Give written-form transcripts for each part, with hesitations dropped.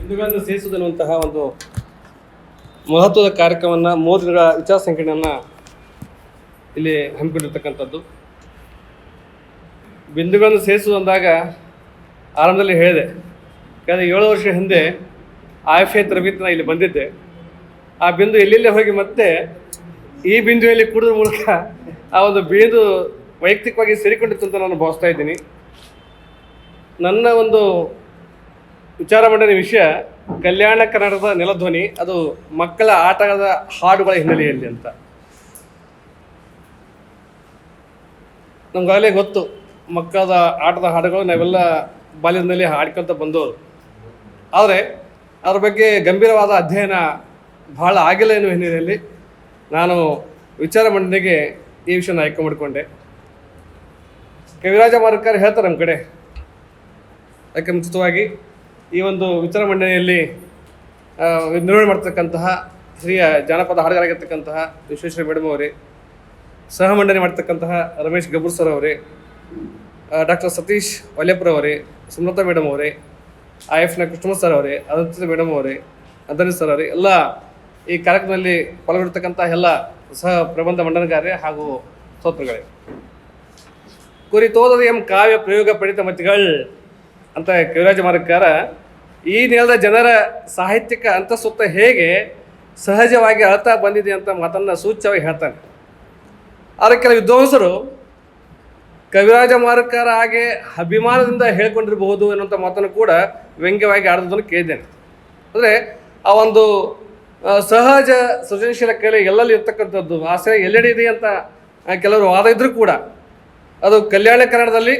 ಹಿಂದೂಗಳನ್ನು ಸೇರಿಸುವುದನ್ನುವಂತಹ ಒಂದು ಮಹತ್ವದ ಕಾರ್ಯಕ್ರಮವನ್ನು 3 ದಿನಗಳ ವಿಚಾರ ಸಂಕಿರಣವನ್ನು ಇಲ್ಲಿ ಹಮ್ಮಿಕೊಂಡಿರ್ತಕ್ಕಂಥದ್ದು. ಬಿಂದುಗಳನ್ನು ಸೇರಿಸುವುದು ಅಂದಾಗ ಆರಂಭದಲ್ಲಿ ಹೇಳಿದೆ, ಕಳೆದ 7 ವರ್ಷ ಹಿಂದೆ IFA ತರಬೇತಿನ ಇಲ್ಲಿ ಬಂದಿದ್ದೆ. ಆ ಬಿಂದು ಎಲ್ಲೆಲ್ಲೇ ಹೋಗಿ ಮತ್ತೆ ಈ ಬಿಂದುವಿನಲ್ಲಿ ಕೂಡೋದ್ರ ಮೂಲಕ ಆ ಒಂದು ಬಿಂದು ವೈಯಕ್ತಿಕವಾಗಿ ಸೇರಿಕೊಂಡಿತ್ತು ಅಂತ ನಾನು ಭಾವಿಸ್ತಾ ಇದ್ದೀನಿ. ನನ್ನ ಒಂದು ವಿಚಾರ ಮಂಡನೆ ವಿಷಯ ಕಲ್ಯಾಣ ಕರ್ನಾಟಕದ ನೆಲಧ್ವನಿ, ಅದು ಮಕ್ಕಳ ಆಟದ ಹಾಡುಗಳ ಹಿನ್ನೆಲೆಯಲ್ಲಿ ಅಂತ. ನಮ್ಗಾಗಲೇ ಗೊತ್ತು, ಮಕ್ಕಳ ಆಟದ ಹಾಡುಗಳು ನಾವೆಲ್ಲ ಬಾಲ್ಯದಲ್ಲಿ ಹಾಡ್ಕೊತ ಬಂದವರು. ಆದರೆ ಅದ್ರ ಬಗ್ಗೆ ಗಂಭೀರವಾದ ಅಧ್ಯಯನ ಭಾಳ ಆಗಿಲ್ಲ ಎನ್ನುವ ಹಿನ್ನೆಲೆಯಲ್ಲಿ ನಾನು ವಿಚಾರ ಮಂಡನೆಗೆ ಈ ವಿಷಯನ ಆಯ್ಕೆ ಮಾಡಿಕೊಂಡೆ. ಕವಿರಾಜ ಮಾರ್ಕರ್ ಹೇಳ್ತಾರೆ ನಮ್ಮ ಕಡೆ, ಅದಕ್ಕೆ ಮುಂಚಿತವಾಗಿ ಈ ಒಂದು ವಿಚಾರ ಮಂಡನೆಯಲ್ಲಿ ನಿರ್ವಹಣೆ ಮಾಡ್ತಕ್ಕಂತಹ ಹಿರಿಯ ಜಾನಪದ ಹಾಡುಗಾರಾಗಿರ್ತಕ್ಕಂತಹ ವಿಶ್ವೇಶ್ವರ ಮೇಡಮ್ ಅವರೇ, ಸಹ ಮಂಡನೆ ಮಾಡ್ತಕ್ಕಂತಹ ರಮೇಶ್ ಗಬ್ಬೂರ್ ಸರ್ ಅವರೇ, ಡಾಕ್ಟರ್ ಸತೀಶ್ ವಲ್ಯಪುರ ಅವರೇ, ಸುಮಲತಾ ಮೇಡಮ್ ಅವರೇ, IFನ ಕೃಷ್ಣ ಸರ್ ಅವರೇ, ಅನಂತ ಮೇಡಮ್ ಅವರೇ, ಅಂದನಿ ಸರ್ ಅವರೇ, ಎಲ್ಲ ಈ ಕಾರ್ಯಕ್ರಮದಲ್ಲಿ ಪಾಲ್ಗೊಂಡಿರ್ತಕ್ಕಂಥ ಎಲ್ಲ ಸಹ ಪ್ರಬಂಧ ಮಂಡನಗಾರರೇ ಹಾಗೂ ಸ್ತೋತ್ರಗಳೇ. ಕುರಿತೋದದ ಕಾವ್ಯ ಪ್ರಯೋಗ ಪಡಿತ ಮತಿಗಳ್ ಅಂತ ಕವಿರಾಜ ಮಾರ್ಕರ ಈ ನೆಲದ ಜನರ ಸಾಹಿತ್ಯಿಕ ಅಂತಃಸುತ್ತ ಹೇಗೆ ಸಹಜವಾಗಿ ಅಳ್ತಾ ಬಂದಿದೆ ಅಂತ ಮಾತನ್ನು ಸೂಚ್ಯವಾಗಿ ಹೇಳ್ತಾನೆ. ಆದರೆ ಕೆಲ ವಿದ್ವಾಂಸರು ಕವಿರಾಜ ಮಾರ್ಕರ ಹಾಗೆ ಅಭಿಮಾನದಿಂದ ಹೇಳ್ಕೊಂಡಿರಬಹುದು ಎನ್ನುವಂಥ ಮಾತನ್ನು ಕೂಡ ವ್ಯಂಗ್ಯವಾಗಿ ಆಡೋದನ್ನು ಕೇಳಿದ್ದೇನೆ. ಅಂದರೆ ಆ ಒಂದು ಸಹಜ ಸೃಜನಶೀಲ ಕಲೆ ಎಲ್ಲೆಲ್ಲಿ ಇರ್ತಕ್ಕಂಥದ್ದು, ಆಸೆ ಎಲ್ಲೆಡೆ ಇದೆ ಅಂತ ಕೆಲವರು ವಾದ ಇದ್ದರೂ ಕೂಡ ಅದು ಕಲ್ಯಾಣ ಕನ್ನಡದಲ್ಲಿ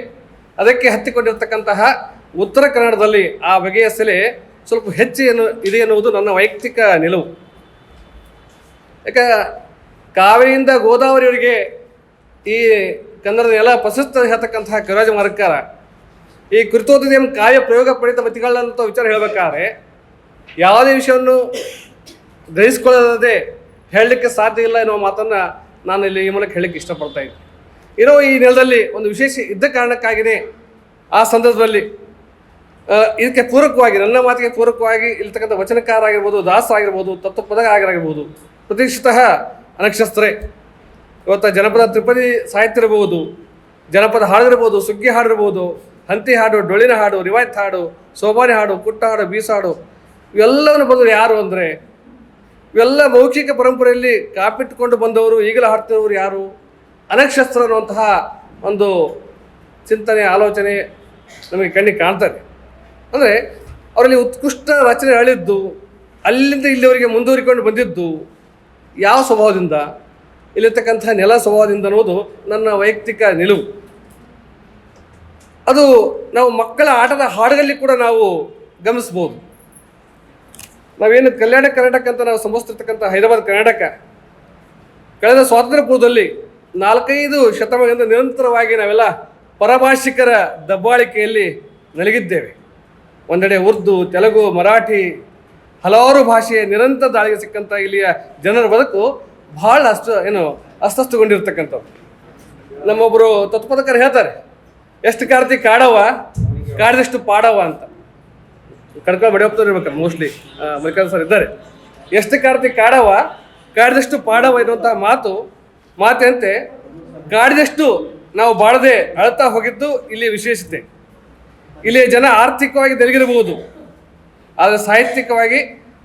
ಅದಕ್ಕೆ ಹತ್ತಿಕೊಂಡಿರ್ತಕ್ಕಂತಹ ಉತ್ತರ ಕನ್ನಡದಲ್ಲಿ ಆ ಬಗೆಯ ಸೆಲೆ ಸ್ವಲ್ಪ ಹೆಚ್ಚು ಇದೆ ಎನ್ನುವುದು ನನ್ನ ವೈಯಕ್ತಿಕ ನಿಲುವು. ಯಾಕೆ ಕಾವೇರಿಯಿಂದ ಗೋದಾವರಿಯವರಿಗೆ ಈ ಕನ್ನಡದ ಎಲ್ಲ ಪ್ರಶಸ್ತ ಹೇಳ್ತಕ್ಕಂತಹ ಕವಿರಾಜ ಮಾರ್ಕರ ಈ ಕುರಿತೋದ ಕಾವ್ಯ ಪ್ರಯೋಗ ಪಡಿತ ಮತಿಗಳಂತ ವಿಚಾರ ಹೇಳಬೇಕಾದ್ರೆ ಯಾವುದೇ ವಿಷಯವನ್ನು ಗ್ರಹಿಸ್ಕೊಳ್ಳದೆ ಹೇಳಲಿಕ್ಕೆ ಸಾಧ್ಯ ಇಲ್ಲ ಎನ್ನುವ ಮಾತನ್ನು ನಾನು ಇಲ್ಲಿ ಈ ಮೂಲಕ ಹೇಳಲಿಕ್ಕೆ ಇಷ್ಟಪಡ್ತಾ ಇದ್ದೀನಿ. ಏನೋ ಈ ನೆಲದಲ್ಲಿ ಒಂದು ವಿಶೇಷ ಇದ್ದ ಕಾರಣಕ್ಕಾಗಿಯೇ ಆ ಸಂದರ್ಭದಲ್ಲಿ ಇದಕ್ಕೆ ಪೂರಕವಾಗಿ, ನನ್ನ ಮಾತಿಗೆ ಪೂರಕವಾಗಿ ಇರ್ತಕ್ಕಂಥ ವಚನಕಾರ ಆಗಿರ್ಬೋದು, ದಾಸ ಆಗಿರ್ಬೋದು, ತತ್ವಪದ ಆಗಿರ್ಬೋದು, ಪ್ರತಿಷ್ಠಿತ ಅನಕ್ಷಸ್ತ್ರೆ, ಇವತ್ತು ಜನಪದ ತ್ರಿಪದಿ ಸಾಹಿತ್ಯ ಇರಬಹುದು, ಜನಪದ ಹಾಡಿರ್ಬೋದು, ಸುಗ್ಗಿ ಹಾಡಿರ್ಬೋದು, ಹಂತಿ ಹಾಡು, ಡೊಳ್ಳಿನ ಹಾಡು, ರಿವಾಯತ್ ಹಾಡು, ಸೋಬಾನೆ ಹಾಡು, ಕುಟ್ಟ ಹಾಡು, ಬೀಸಾಡು, ಇವೆಲ್ಲವನ್ನು ಬಂದರು ಯಾರು ಅಂದರೆ ಇವೆಲ್ಲ ಮೌಖಿಕ ಪರಂಪರೆಯಲ್ಲಿ ಕಾಪಿಟ್ಟುಕೊಂಡು ಬಂದವರು, ಈಗಲೂ ಹಾಡ್ತಿರೋರು ಯಾರು? ಅನಕ್ಷಸ್ತ್ರ ಅನ್ನುವಂತಹ ಒಂದು ಚಿಂತನೆ, ಆಲೋಚನೆ ನಮಗೆ ಕಣ್ಣಿಗೆ ಕಾಣ್ತದೆ. ಅಂದರೆ ಅವರಲ್ಲಿ ಉತ್ಕೃಷ್ಟ ರಚನೆ ಅಳಿದ್ದು ಅಲ್ಲಿಂದ ಇಲ್ಲಿವರೆಗೆ ಮುಂದುವರಿಕೊಂಡು ಬಂದಿದ್ದು ಯಾವ ಸ್ವಭಾವದಿಂದ, ಇಲ್ಲಿರ್ತಕ್ಕಂಥ ನೆಲ ಸ್ವಭಾವದಿಂದ ಅನ್ನೋದು ನನ್ನ ವೈಯಕ್ತಿಕ ನಿಲುವು. ಅದು ನಾವು ಮಕ್ಕಳ ಆಟದ ಹಾಡುಗಳಲ್ಲಿ ಕೂಡ ನಾವು ಗಮನಿಸ್ಬೋದು. ನಾವೇನು ಕಲ್ಯಾಣ ಕರ್ನಾಟಕ ಅಂತ ನಾವು ಸಂಬೋಧಿಸ್ತಿರ್ತಕ್ಕಂಥ ಹೈದರಾಬಾದ್ ಕರ್ನಾಟಕ ಕಳೆದ ಸ್ವಾತಂತ್ರ್ಯ ಪೂರ್ವದಲ್ಲಿ 4-5 ಶತಮಾನದಿಂದ ನಿರಂತರವಾಗಿ ನಾವೆಲ್ಲ ಪರಭಾಷಿಕರ ದಬ್ಬಾಳಿಕೆಯಲ್ಲಿ ನಲಗಿದ್ದೇವೆ. ಒಂದೆಡೆ ಉರ್ದು, ತೆಲುಗು, ಮರಾಠಿ, ಹಲವಾರು ಭಾಷೆಯ ನಿರಂತರ ದಾಳಿಗೆ ಸಿಕ್ಕಂಥ ಇಲ್ಲಿಯ ಜನರ ಬದುಕು ಭಾಳ ಅಸ್ತಸ್ಥಗೊಂಡಿರ್ತಕ್ಕಂಥದ್ದು. ನಮ್ಮೊಬ್ಬರು ತತ್ವಪದಕರು ಹೇಳ್ತಾರೆ, ಎಷ್ಟು ಕಾರ್ತಿ ಕಾಡವ ಕಾಡಿದಷ್ಟು ಪಾಡವ ಅಂತ. ಕಡ್ಕ ಬಡಿಯಪ್ತವ್ರು ಇರ್ಬೇಕು ಮೋಸ್ಟ್ಲಿ, ಮಲ್ಲಿಕಾರ್ಜುನ ಸರ್ ಇದ್ದಾರೆ. ಎಷ್ಟು ಕಾರ್ತಿ ಕಾಡವ ಕಾಡಿದಷ್ಟು ಪಾಡವ ಎನ್ನುವಂಥ ಮಾತೆಂತೆ ಕಾಡಿದಷ್ಟು ನಾವು ಬಾಳದೆ ಅಳ್ತಾ ಹೋಗಿದ್ದು ಇಲ್ಲಿ ವಿಶೇಷತೆ. ಇಲ್ಲಿಯ ಜನ ಆರ್ಥಿಕವಾಗಿ ತೆಲುಗಿರಬಹುದು, ಆದರೆ ಸಾಹಿತ್ಯಿಕವಾಗಿ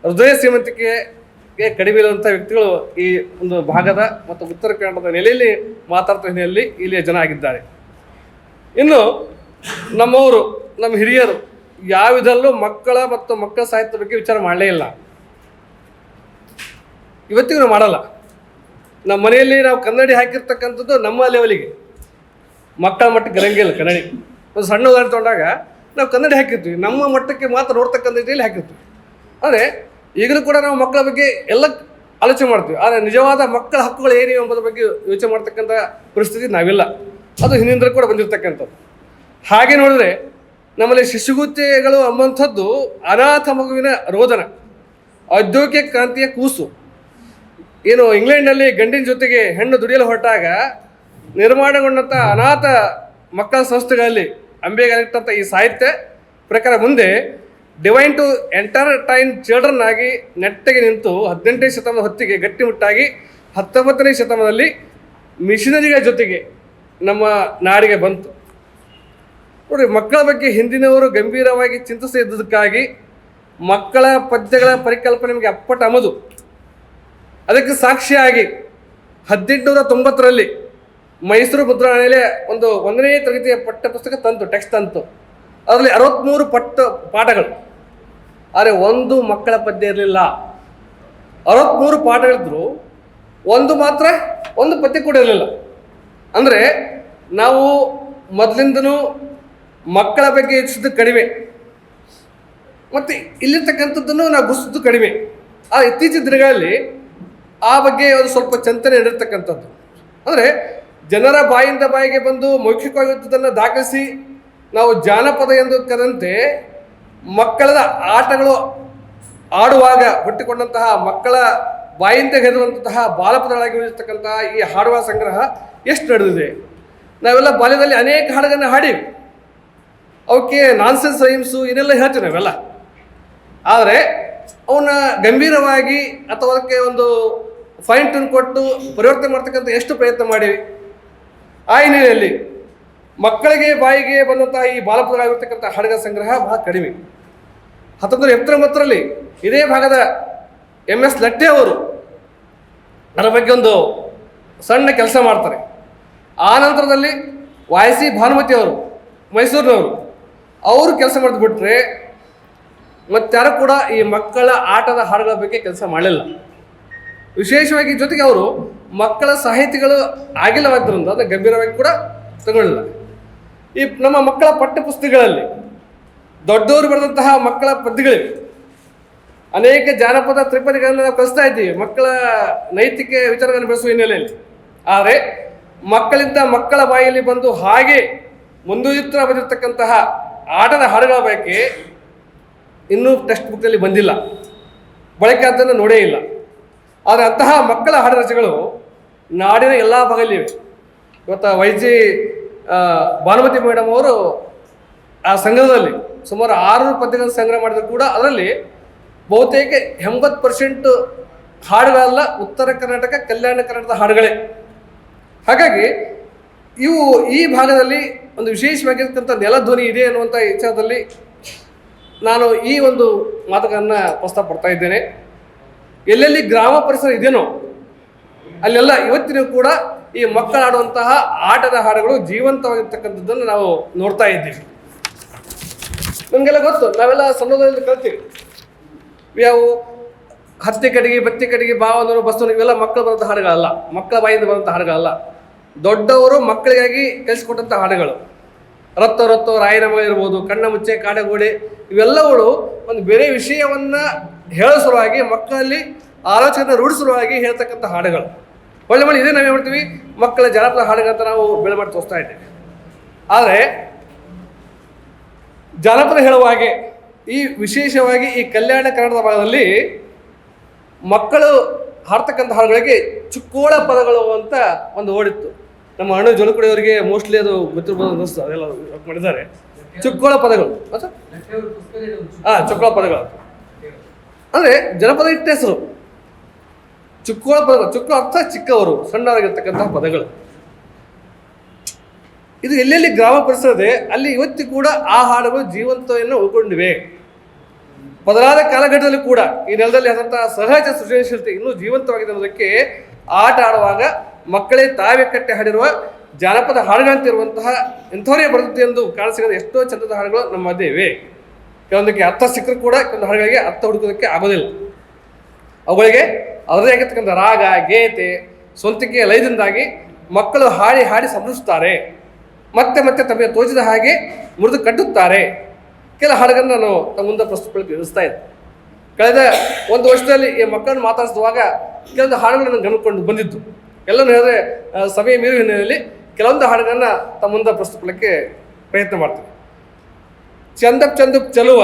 ಹೃದಯ ಶ್ರೀಮಂತಿಕೆಗೆ ಕಡಿಮೆ ಇರುವಂಥ ವ್ಯಕ್ತಿಗಳು ಈ ಒಂದು ಭಾಗದ ಮತ್ತು ಉತ್ತರ ಕನ್ನಡದ ನೆಲೆಯಲ್ಲಿ ಮಾತಾಡ್ತಾ ಹಿನ್ನೆಲೆಯಲ್ಲಿ ಇಲ್ಲಿಯ ಜನ ಆಗಿದ್ದಾರೆ. ಇನ್ನು ನಮ್ಮವರು, ನಮ್ಮ ಹಿರಿಯರು ಯಾವ ವಿಧದಲ್ಲೂ ಮಕ್ಕಳ ಮತ್ತು ಮಕ್ಕಳ ಸಾಹಿತ್ಯ ಬಗ್ಗೆ ವಿಚಾರ ಮಾಡಲೇ ಇಲ್ಲ. ಇವತ್ತಿಗೂ ನಾವು ಮಾಡಲ್ಲ. ನಮ್ಮ ಮನೆಯಲ್ಲಿ ನಾವು ಕನ್ನಡಿ ಹಾಕಿರ್ತಕ್ಕಂಥದ್ದು ನಮ್ಮ ಲೆವೆಲಿಗೆ, ಮಕ್ಕಳ ಮಟ್ಟಕ್ಕೆ ಗರಂಗಿಲ್ಲ ಕನ್ನಡಿ. ಒಂದು ಸಣ್ಣ ಉದಾಹರಣೆ ತೊಗೊಂಡಾಗ ನಾವು ಕನ್ನಡಿ ಹಾಕಿರ್ತೀವಿ, ನಮ್ಮ ಮಟ್ಟಕ್ಕೆ ಮಾತ್ರ ನೋಡ್ತಕ್ಕಂಥ ರೀತಿಯಲ್ಲಿ ಹಾಕಿರ್ತೀವಿ. ಆದರೆ ಈಗಲೂ ಕೂಡ ನಾವು ಮಕ್ಕಳ ಬಗ್ಗೆ ಎಲ್ಲ ಆಲೋಚನೆ ಮಾಡ್ತೀವಿ, ಆದರೆ ನಿಜವಾದ ಮಕ್ಕಳ ಹಕ್ಕುಗಳು ಏನಿವೆ ಎಂಬುದ್ರ ಬಗ್ಗೆ ಯೋಚನೆ ಮಾಡ್ತಕ್ಕಂಥ ಪರಿಸ್ಥಿತಿ ನಾವಿಲ್ಲ. ಅದು ಹಿಂದಿನಿಂದಲೂ ಕೂಡ ಬಂದಿರತಕ್ಕಂಥದ್ದು. ಹಾಗೆ ನೋಡಿದ್ರೆ ನಮ್ಮಲ್ಲಿ ಶಿಶುಗುತ್ತೆಗಳು ಎಂಬಂಥದ್ದು ಅನಾಥ ಮಗುವಿನ ರೋದನ, ಔದ್ಯೋಗಿಕ ಕ್ರಾಂತಿಯ ಕೂಸು. ಏನು ಇಂಗ್ಲೆಂಡ್ನಲ್ಲಿ ಗಂಡಿನ ಜೊತೆಗೆ ಹೆಣ್ಣು ದುಡಿಯಲು ಹೊರಟಾಗ ನಿರ್ಮಾಣಗೊಂಡಂಥ ಅನಾಥ ಮಕ್ಕಳ ಸಂಸ್ಥೆಗಳಲ್ಲಿ ಅಂಬೆಗಾಲಿಟ್ಟಂಥ ಈ ಸಾಹಿತ್ಯ ಪ್ರಕಾರ ಮುಂದೆ ಡಿವೈನ್ ಟು ಎಂಟರ್ಟೈನ್ ಚಿಲ್ಡ್ರನ್ ಆಗಿ ನೆಟ್ಟಗೆ ನಿಂತು 18ನೇ ಶತಮಾನದ ಹೊತ್ತಿಗೆ ಗಟ್ಟಿಮುಟ್ಟಾಗಿ 19ನೇ ಶತಮಾನದಲ್ಲಿ ಮಿಷನರಿಗಳ ಜೊತೆಗೆ ನಮ್ಮ ನಾಡಿಗೆ ಬಂತು. ನೋಡಿರಿ, ಮಕ್ಕಳ ಬಗ್ಗೆ ಹಿಂದಿನವರು ಗಂಭೀರವಾಗಿ ಚಿಂತಿಸಿದ್ದಕ್ಕಾಗಿ ಮಕ್ಕಳ ಪದ್ಯಗಳ ಪರಿಕಲ್ಪನೆ ನಿಮಗೆ ಅಪ್ಪಟ ಅಮದು. ಅದಕ್ಕೆ ಸಾಕ್ಷಿಯಾಗಿ 1890ರಲ್ಲಿ ಮೈಸೂರು ಮುದ್ರಣಾಲಯ ಒಂದು 1ನೇ ತರಗತಿಯ ಪಠ್ಯಪುಸ್ತಕ ತಂತು, ಟೆಕ್ಸ್ಟ್ ತಂತು. ಅದರಲ್ಲಿ 63 ಪಾಠಗಳು, ಆದರೆ ಒಂದು ಮಕ್ಕಳ ಪದ್ಯ ಇರಲಿಲ್ಲ. 63 ಪಾಠಗಳಿದ್ರು, ಒಂದು ಪದ್ಯ ಕೂಡ ಇರಲಿಲ್ಲ. ಅಂದರೆ ನಾವು ಮೊದಲಿಂದನೂ ಮಕ್ಕಳ ಬಗ್ಗೆ ಯೋಚಿಸಿದ್ದು ಕಡಿಮೆ, ಮತ್ತು ಇಲ್ಲಿರ್ತಕ್ಕಂಥದ್ದನ್ನು ನಾವು ಗುರುತಿಸಿದ್ದು ಕಡಿಮೆ. ಆ ಇತ್ತೀಚಿನ ದಿನಗಳಲ್ಲಿ ಆ ಬಗ್ಗೆ ಒಂದು ಸ್ವಲ್ಪ ಚಿಂತನೆ ನಡೆರ್ತಕ್ಕಂಥದ್ದು. ಅಂದರೆ ಜನರ ಬಾಯಿಂದ ಬಾಯಿಗೆ ಬಂದು ಮೌಖಿಕವಾಗಿದ್ದನ್ನು ದಾಖಲಿಸಿ ನಾವು ಜಾನಪದ ಎಂದು ಕರೆದಂತೆ ಮಕ್ಕಳ ಆಟಗಳು ಆಡುವಾಗ ಹುಟ್ಟಿಕೊಂಡಂತಹ ಮಕ್ಕಳ ಬಾಯಿಂದ ಹೆರುವಂತಹ ಬಾಲಪದಗಳಾಗಿ ಉಳಿರ್ತಕ್ಕಂತಹ ಈ ಹಾಡುವ ಸಂಗ್ರಹ ಎಷ್ಟು ನಡೆದಿದೆ. ನಾವೆಲ್ಲ ಬಾಲ್ಯದಲ್ಲಿ ಅನೇಕ ಹಾಡುಗಳನ್ನು ಹಾಡೀವಿ, ಅವಕ್ಕೆ ನಾನ್ಸೆನ್ಸ್ ರೈಮ್ಸು ಇದೆಲ್ಲ ಹೇಳ್ತೀವಿ ನಾವೆಲ್ಲ. ಆದರೆ ಅವನ್ನ ಗಂಭೀರವಾಗಿ ಅಥವಾ ಅದಕ್ಕೆ ಒಂದು ಫೈನ್ ಟ್ಯೂನ್ ಕೊಟ್ಟು ಪರಿವರ್ತನೆ ಮಾಡ್ತಕ್ಕಂಥ ಎಷ್ಟು ಪ್ರಯತ್ನ ಮಾಡೀವಿ. ಆ ಹಿನ್ನೆಲೆಯಲ್ಲಿ ಮಕ್ಕಳಿಗೆ ಬಾಯಿಗೆ ಬಂದಂತಹ ಈ ಬಾಲಪದಗಳಾಗಿರ್ತಕ್ಕಂಥ ಹಾಡುಗಳ ಸಂಗ್ರಹ ಬಹಳ ಕಡಿಮೆ. 1979ರಲ್ಲಿ ಇದೇ ಭಾಗದ MS ಲಟ್ಟೆ ಅವರು ಅದರ ಬಗ್ಗೆ ಒಂದು ಸಣ್ಣ ಕೆಲಸ ಮಾಡ್ತಾರೆ. ಆ ನಂತರದಲ್ಲಿ YC ಭಾನುಮತಿ ಅವರು ಮೈಸೂರಿನವರು ಅವರು ಕೆಲಸ ಮಾಡಿದ್ಬಿಟ್ರೆ ಮತ್ತಾರು ಕೂಡ ಈ ಮಕ್ಕಳ ಆಟದ ಹಾಡುಗಳ ಬಗ್ಗೆ ಕೆಲಸ ಮಾಡಲಿಲ್ಲ. ವಿಶೇಷವಾಗಿ ಜೊತೆಗೆ ಅವರು ಮಕ್ಕಳ ಸಾಹಿತಿಗಳು ಆಗಿಲ್ಲವಾದ್ದರಿಂದ ಅದನ್ನು ಗಂಭೀರವಾಗಿ ಕೂಡ ತಗೊಳ್ಳಿಲ್ಲ. ಈ ನಮ್ಮ ಮಕ್ಕಳ ಪಠ್ಯಪುಸ್ತಕಗಳಲ್ಲಿ ದೊಡ್ಡವರು ಬರೆದಂತಹ ಮಕ್ಕಳ ಪದ್ಯಗಳಿವೆ. ಅನೇಕ ಜಾನಪದ ತ್ರಿಪದಿಗಳನ್ನು ನಾವು ಕಲಿಸ್ತಾ ಇದ್ದೀವಿ ಮಕ್ಕಳ ನೈತಿಕ ವಿಚಾರಗಳನ್ನು ಬೆಳೆಸುವ ಹಿನ್ನೆಲೆಯಲ್ಲಿ. ಆದರೆ ಮಕ್ಕಳಿಂದ ಮಕ್ಕಳ ಬಾಯಲ್ಲಿ ಬಂದು ಹಾಗೆ ಮುಂದುತ್ತರ ಬಂದಿರತಕ್ಕಂತಹ ಆಟದ ಹಾಡುಗಳ ಬಗ್ಗೆ ಇನ್ನೂ ಟೆಕ್ಸ್ಟ್ ಬುಕ್ನಲ್ಲಿ ಬಂದಿಲ್ಲ, ಬಳಕೆ ಅದನ್ನು ನೋಡೇ ಇಲ್ಲ. ಆದರೆ ಅಂತಹ ಮಕ್ಕಳ ಹಾಡು ರಚನೆಗಳು ನಾಡಿನ ಎಲ್ಲ ಭಾಗದಲ್ಲಿವೆ. ಇವತ್ತು YG ಭಾನುಮತಿ ಮೇಡಮ್ ಅವರು ಆ ಸಂಗ್ರಹದಲ್ಲಿ ಸುಮಾರು 600 ಪದ್ಯಗಳನ್ನು ಸಂಗ್ರಹ ಮಾಡಿದ್ರು ಕೂಡ ಅದರಲ್ಲಿ ಬಹುತೇಕ 80% ಹಾಡುಗಳೆಲ್ಲ ಉತ್ತರ ಕರ್ನಾಟಕ, ಕಲ್ಯಾಣ ಕರ್ನಾಟಕದ ಹಾಡುಗಳೇ. ಹಾಗಾಗಿ ಇವು ಈ ಭಾಗದಲ್ಲಿ ಒಂದು ವಿಶೇಷವಾಗಿರ್ತಕ್ಕಂಥ ನೆಲಧ್ವನಿ ಇದೆ ಅನ್ನುವಂಥ ವಿಚಾರದಲ್ಲಿ ನಾನು ಈ ಒಂದು ಮಾತುಗಳನ್ನು ಪ್ರಸ್ತಾಪ ಪಡ್ತಾ ಇದ್ದೇನೆ. ಎಲ್ಲೆಲ್ಲಿ ಗ್ರಾಮ ಪರಿಸರ ಇದೆಯೋ ಅಲ್ಲೆಲ್ಲ ಇವತ್ತಿನೂ ಕೂಡ ಈ ಮಕ್ಕಳು ಆಡುವಂತಹ ಆಟದ ಹಾಡುಗಳು ಜೀವಂತವಾಗಿರ್ತಕ್ಕಂಥದ್ದನ್ನು ನಾವು ನೋಡ್ತಾ ಇದ್ದೀವಿ. ನಮಗೆಲ್ಲ ಗೊತ್ತು, ನಾವೆಲ್ಲ ಸಣ್ಣದಲ್ಲಿ ಕಲ್ತೀವಿ. ಯಾವ ಹತ್ತಿ ಕಡೆಗೆ, ಬತ್ತಿ ಕಡೆಗೆ, ಬಾವನವರು, ಬಸ್ಸವರು ಇವೆಲ್ಲ ಮಕ್ಕಳು ಬರೋಂಥ ಹಾಡುಗಳಲ್ಲ, ಮಕ್ಕಳ ಬಾಯಿಂದ ಬರೋಂಥ ಹಾಡುಗಳಲ್ಲ. ದೊಡ್ಡವರು ಮಕ್ಕಳಿಗಾಗಿ ಕಲಿಸಿಕೊಟ್ಟಂಥ ಹಾಡುಗಳು. ರತ್ತೋ ರತ್ತೋ ರಾಯನ ಮಗ ಇರ್ಬೋದು, ಕಣ್ಣ ಮುಚ್ಚೆ, ಕಾಡಗೋಡೆ, ಇವೆಲ್ಲಗಳು ಒಂದು ಬೇರೆ ವಿಷಯವನ್ನು ಹೇಳೋ ಸಲುವಾಗಿ ಮಕ್ಕಳಲ್ಲಿ ಆಲೋಚನೆ ರೂಢಿಸುವಾಗಿ ಹೇಳ್ತಕ್ಕಂಥ ಹಾಡುಗಳು. ಒಳ್ಳೆ ಇದೇ ನಾವೇನು ಮಾಡ್ತೀವಿ, ಮಕ್ಕಳ ಜಾನಪದ ಹಾಡುಗಳಂತ ನಾವು ಬೆಳೆ ಮಾಡಿ ತೋರಿಸ್ತಾ ಇದ್ದೇವೆ. ಆದರೆ ಜಾನಪದ ಹೇಳುವ ಹಾಗೆ ಈ ವಿಶೇಷವಾಗಿ ಈ ಕಲ್ಯಾಣ ಕನ್ನಡದ ಭಾಗದಲ್ಲಿ ಮಕ್ಕಳು ಹಾಡ್ತಕ್ಕಂಥ ಹಾಡುಗಳಿಗೆ ಚುಕ್ಕೋಳ ಪದಗಳು ಅಂತ ಒಂದು ಓಡಿತ್ತು. ನಮ್ಮ ಅಣ್ಣ ಜೋಲಕುಡಿಯವರಿಗೆ ಮೋಸ್ಟ್ಲಿ ಅದು ಗೊತ್ತಿರ್ಬೋದು ಅನ್ನಿಸ್ತು, ಅದೆಲ್ಲ ಮಾಡಿದ್ದಾರೆ. ಚುಕ್ಕೋಳ ಪದಗಳು, ಚುಕ್ಕೋಳ ಪದಗಳು ಅಂದರೆ ಜನಪದ ಇಟ್ಟ ಹೆಸರು. ಚುಕ್ಕೋಳ ಪದಗಳು, ಚುಕ್ಕೋಳ ಅರ್ಥ ಚಿಕ್ಕವರು, ಸಣ್ಣವರಾಗಿರ್ತಕ್ಕಂತಹ ಪದಗಳು. ಇದು ಎಲ್ಲೆಲ್ಲಿ ಗ್ರಾಮ ಪರಿಸರ ಇದೆ ಅಲ್ಲಿ ಇವತ್ತು ಕೂಡ ಆ ಹಾಡುಗಳು ಜೀವಂತವನ್ನು ಉಳ್ಕೊಂಡಿವೆ. ಬದಲಾದ ಕಾಲಘಟ್ಟದಲ್ಲಿ ಕೂಡ ಈ ನೆಲದಲ್ಲಿ ಆದಂತಹ ಸಹಜ ಸೃಜನಶೀಲತೆ ಇನ್ನೂ ಜೀವಂತವಾಗಿದೆ ಅನ್ನೋದಕ್ಕೆ ಆಟ ಆಡುವಾಗ ಮಕ್ಕಳೇ ತಾವೇ ಕಟ್ಟಿ ಹಾಡಿರುವ ಜಾನಪದ ಹಾಡುಗಳಂತಿರುವಂತಹ ಎಂಥವರೇ ಬರ್ತದೆ ಎಂದು ಕಾಣಿಸಿದ ಎಷ್ಟೋ ಚಂದದ ಹಾಡುಗಳು ನಮ್ಮ ಮಧ್ಯೆ ಇವೆ. ಕೆಲವೊಂದಕ್ಕೆ ಅರ್ಥ ಸಿಕ್ಕರೂ ಕೂಡ ಕೆಲವೊಂದು ಹಾಡುಗಳಿಗೆ ಅರ್ಥ ಹುಡುಕೋದಕ್ಕೆ ಆಗೋದಿಲ್ಲ. ಅವುಗಳಿಗೆ ಅವರದೇ ಆಗಿರ್ತಕ್ಕಂಥ ರಾಗ, ಗೀತೆ, ಸ್ವಂತಿಕೆಯ ಲಯದಿಂದಾಗಿ ಮಕ್ಕಳು ಹಾಡಿ ಹಾಡಿ ಸಂಭ್ರಮಿಸುತ್ತಾರೆ. ಮತ್ತೆ ಮತ್ತೆ ತಮಗೆ ತೋಚಿದ ಹಾಗೆ ಮುರಿದು ಕಟ್ಟುತ್ತಾರೆ. ಕೆಲ ಹಾಡುಗಳನ್ನು ನಾನು ತಮ್ಮ ಮುಂದೆ ಪ್ರಸ್ತುತಪಡಿಸಿ ತಿಳಿಸ್ತಾ ಇದ್ದೆ. ಕಳೆದ ಒಂದು ವರ್ಷದಲ್ಲಿ ಈ ಮಕ್ಕಳನ್ನು ಮಾತಾಡಿಸುವಾಗ ಕೆಲವೊಂದು ಹಾಡುಗಳನ್ನು ಗಮನಿಕೊಂಡು ಬಂದಿದ್ದು. ಎಲ್ಲನೂ ಹೇಳಿದ್ರೆ ಸಮಯ ಮೀರುವ ಹಿನ್ನೆಲೆಯಲ್ಲಿ ಕೆಲವೊಂದು ಹಾಡುಗಳನ್ನು ತಮ್ಮ ಮುಂದೆ ಪ್ರಸ್ತುತಪಡಿಸಲಿಕ್ಕೆ ಪ್ರಯತ್ನ ಮಾಡ್ತೀನಿ. ಚಂದಪ್ ಚಂದಪ್ ಚಲುವ,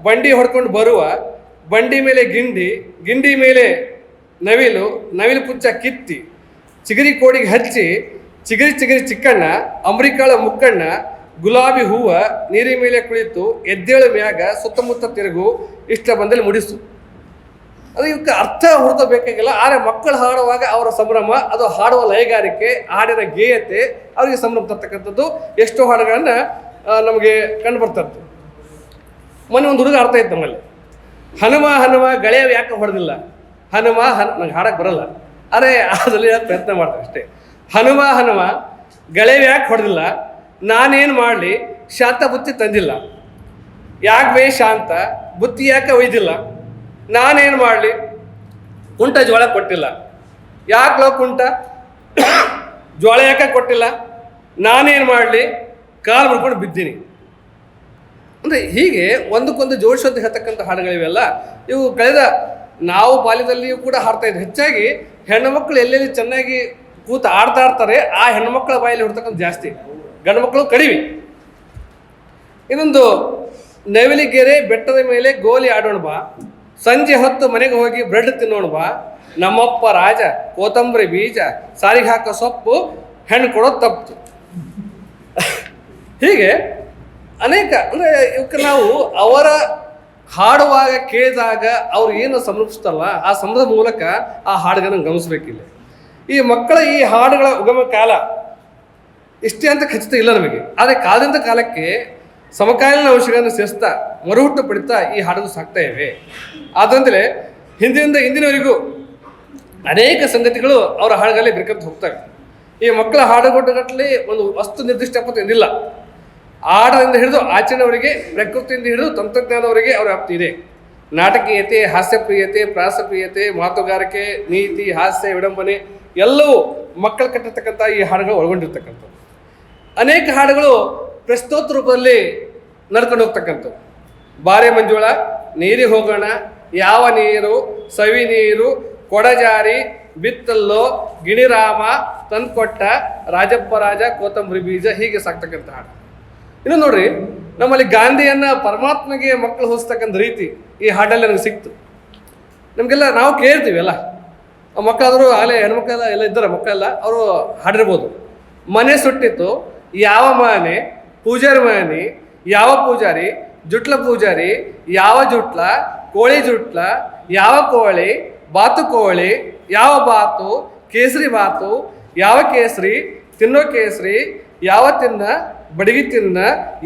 ಬಂಡಿ ಹೊಡ್ಕೊಂಡು ಬರುವ, ಬಂಡಿ ಮೇಲೆ ಗಿಂಡಿ, ಗಿಂಡಿ ಮೇಲೆ ನವಿಲು, ನವಿಲು ಪುಚ್ಚ ಕಿತ್ತಿ, ಚಿಗರಿ ಕೋಡಿಗೆ ಹಚ್ಚಿ, ಚಿಗರಿ ಚಿಗರಿ ಚಿಕ್ಕಣ್ಣ, ಅಂಬ್ರಿಕಾಳ ಮುಕ್ಕಣ್ಣ, ಗುಲಾಬಿ ಹೂವ ನೀರಿನ ಮೇಲೆ ಕುಳಿತು ಎದ್ದೇಳು ಮ್ಯಾಗ ಸುತ್ತಮುತ್ತ ತಿರುಗು ಇಷ್ಟ ಬಂದಲ್ಲಿ ಮುಡಿಸು. ಅದು ಇವಕ್ಕೆ ಅರ್ಥ ಹುಡುಕಬೇಕಾಗಿಲ್ಲ. ಆದರೆ ಮಕ್ಕಳು ಹಾಡುವಾಗ ಅವರ ಸಂಭ್ರಮ, ಅದು ಹಾಡುವ ಲಯಗಾರಿಕೆ, ಹಾಡಿನ ಗೇಯತೆ ಅವರಿಗೆ ಸಂಭ್ರಮ ತರ್ತಕ್ಕಂಥದ್ದು ಎಷ್ಟೋ ಹಾಡುಗಳನ್ನು ನಮಗೆ ಕಂಡು ಬರ್ತದ್ದು. ಮೊನ್ನೆ ಒಂದು ಹುಡುಗ ಅರ್ಥ ಇತ್ತು ನಮ್ಮಲ್ಲಿ, ಹನುಮ ಹನುಮ ಗೆಳೆಯ ಯಾಕೆ ಹೊಡೆದಿಲ್ಲ, ಹನುಮ ನಂಗೆ ಹಾಡಕ್ಕೆ ಬರಲ್ಲ, ಅರೆ ಅದರಲ್ಲಿ ಪ್ರಯತ್ನ ಮಾಡ್ತಾರೆ ಅಷ್ಟೇ. ಹನುಮ ಹನುಮ ಗೆಳೆಯ ಯಾಕೆ ಹೊಡೆದಿಲ್ಲ, ನಾನೇನು ಮಾಡಲಿ ಶಾಂತ ಬುತ್ತಿ ತಂದಿಲ್ಲ, ಯಾಕೆ ಬೇ ಶಾಂತ ಬುತ್ತಿ ಯಾಕೆ ಒಯ್ದಿಲ್ಲ, ನಾನೇನು ಮಾಡಲಿ ಕುಂಟ ಜೋಳ ಕೊಟ್ಟಿಲ್ಲ, ಯಾಕೆ ಕುಂಟ ಜೋಳ ಯಾಕೆ ಕೊಟ್ಟಿಲ್ಲ, ನಾನೇನು ಮಾಡಲಿ ಕಾಲು ಮುಡ್ಕೊಂಡು ಬಿದ್ದೀನಿ. ಅಂದರೆ ಹೀಗೆ ಒಂದಕ್ಕೊಂದು ಜೋಡಿಸೋದು ಹೇಳ್ತಕ್ಕಂಥ ಹಾಡುಗಳಿವೆಲ್ಲ ಇವು ಕಳೆದ ನಾವು ಬಾಲ್ಯದಲ್ಲಿಯೂ ಕೂಡ ಹಾಡ್ತಾ ಇದ್ವಿ. ಹೆಚ್ಚಾಗಿ ಹೆಣ್ಣು ಮಕ್ಕಳು ಎಲ್ಲೆಲ್ಲಿ ಚೆನ್ನಾಗಿ ಕೂತು ಆಡ್ತಾ ಇರ್ತಾರೆ ಆ ಹೆಣ್ಣುಮಕ್ಕಳ ಬಾಯಲ್ಲಿ ಹೊಡ್ತಕ್ಕಂಥ ಜಾಸ್ತಿ, ಗಂಡು ಮಕ್ಕಳು ಕಡಿಮೆ. ಇನ್ನೊಂದು, ನವಿಲಿಗೆರೆ ಬೆಟ್ಟದ ಮೇಲೆ ಗೋಲಿ ಆಡೋಣ ಬಾ, ಸಂಜೆ ಹೊತ್ತು ಮನೆಗೆ ಹೋಗಿ ಬ್ರೆಡ್ ತಿನ್ನೋಣ ಬಾ, ನಮ್ಮಪ್ಪ ರಾಜ ಕೋತಂಬರಿ ಬೀಜ ಸಾರಿಗೆ ಹಾಕೋ ಸೊಪ್ಪು ಹೆಣ್ಣು ಕೊಡೋದು ತಪ್ಪು. ಹೀಗೆ ಅನೇಕ, ಅಂದರೆ ಇವಕ್ಕೆ ನಾವು ಅವರ ಹಾಡುವಾಗ ಕೇಳಿದಾಗ ಅವ್ರು ಏನು ಸಂಭ್ರಮಿಸ್ತಲ್ಲ ಆ ಸಂಭ್ರಮದ ಮೂಲಕ ಆ ಹಾಡುಗಳನ್ನು ಗಮನಿಸಬೇಕಿಲ್ಲ. ಈ ಮಕ್ಕಳ ಈ ಹಾಡುಗಳ ಉಗಮ ಕಾಲ ಇಷ್ಟೇ ಅಂತ ಖಚಿತ ಇಲ್ಲ ನಮಗೆ. ಆದರೆ ಕಾಲದಿಂದ ಕಾಲಕ್ಕೆ ಸಮಕಾಲೀನ ಅಂಶಗಳನ್ನು ಸೇರಿಸ್ತಾ ಮರುಹುಟ್ಟು ಪಡಿತಾ ಈ ಹಾಡುಗಳು ಸಾಕ್ತಾ ಇವೆ. ಆದ್ದರಿಂದಲೇ ಹಿಂದಿನಿಂದ ಇಂದಿನವರೆಗೂ ಅನೇಕ ಸಂಗತಿಗಳು ಅವರ ಹಾಡುಗಳಲ್ಲಿ ಬೆರ್ಕಂತ ಹೋಗ್ತವೆ. ಈ ಮಕ್ಕಳ ಹಾಡುಗೊಟ್ಟುಗಟ್ಟಲೆ ಒಂದು ವಸ್ತು ನಿರ್ದಿಷ್ಟ ಪಥ ಎಂದಿಲ್ಲ. ಆಟದಿಂದ ಹಿಡಿದು ಆಚರಣೆಯವರಿಗೆ, ಪ್ರಕೃತಿಯಿಂದ ಹಿಡಿದು ತಂತ್ರಜ್ಞಾನದವರೆಗೆ ಅವರ ವ್ಯಾಪ್ತಿ ಇದೆ. ನಾಟಕೀಯತೆ, ಹಾಸ್ಯಪ್ರಿಯತೆ, ಪ್ರಾಸಪ್ರಿಯತೆ, ಮಾತುಗಾರಿಕೆ, ನೀತಿ, ಹಾಸ್ಯ, ವಿಡಂಬನೆ ಎಲ್ಲವೂ ಮಕ್ಕಳು ಕಟ್ಟಿರ್ತಕ್ಕಂಥ ಈ ಹಾಡುಗಳು ಒಳಗೊಂಡಿರ್ತಕ್ಕಂಥದ್ದು. ಅನೇಕ ಹಾಡುಗಳು ಪ್ರಸ್ತೋತ್ರ ರೂಪದಲ್ಲಿ ನಡ್ಕೊಂಡು ಹೋಗ್ತಕ್ಕಂಥದ್ದು. ಬಾರೆ ಮಂಜುಳ, ನೀರಿಗೆ ಹೋಗೋಣ, ಯಾವ ನೀರು, ಸವಿ ನೀರು, ಕೊಡಜಾರಿ, ಬಿತ್ತಲ್ಲೋ, ಗಿಣಿರಾಮ, ತಂದ್ಕೊಟ್ಟ, ರಾಜಪ್ಪ ರಾಜ, ಕೋತಂಬರಿ ಬೀಜ, ಹೀಗೆ ಸಾಕ್ತಕ್ಕಂಥ ಹಾಡು. ಇನ್ನು ನೋಡ್ರಿ, ನಮ್ಮಲ್ಲಿ ಗಾಂಧಿಯನ್ನು ಪರಮಾತ್ಮಗೆ ಮಕ್ಕಳು ಹೋಲಿಸ್ತಕ್ಕಂಥ ರೀತಿ ಈ ಹಾಡಲ್ಲಿ ನನಗೆ ಸಿಕ್ತು. ನಮಗೆಲ್ಲ ನಾವು ಕೇಳ್ತೀವಿ ಅಲ್ಲ, ಮಕ್ಕಳಾದರೂ ಆಗಲೇ ಹೆಣ್ಮಕ್ಳೆಲ್ಲ ಎಲ್ಲ ಇದ್ದಾರೆ, ಮಕ್ಕಳೆಲ್ಲ ಅವರು ಹಾಡಿರ್ಬೋದು. ಮನೆ ಸುಟ್ಟಿತ್ತು ಯಾವ ಮನೆ, ಪೂಜಾರಿ ಮನೆ ಯಾವ ಪೂಜಾರಿ, ಜುಟ್ಲ ಪೂಜಾರಿ ಯಾವ ಜುಟ್ಲ, ಕೋಳಿ ಜುಟ್ಲ ಯಾವ ಕೋಳಿ, ಬಾತು ಕೋಳಿ ಯಾವ ಬಾತು, ಕೇಸರಿ ಬಾತು ಯಾವ ಕೇಸರಿ, ತಿನ್ನೋ ಕೇಸರಿ ಯಾವ ತಿನ್ನ, ಬಡಗಿ ತಿನ್ನ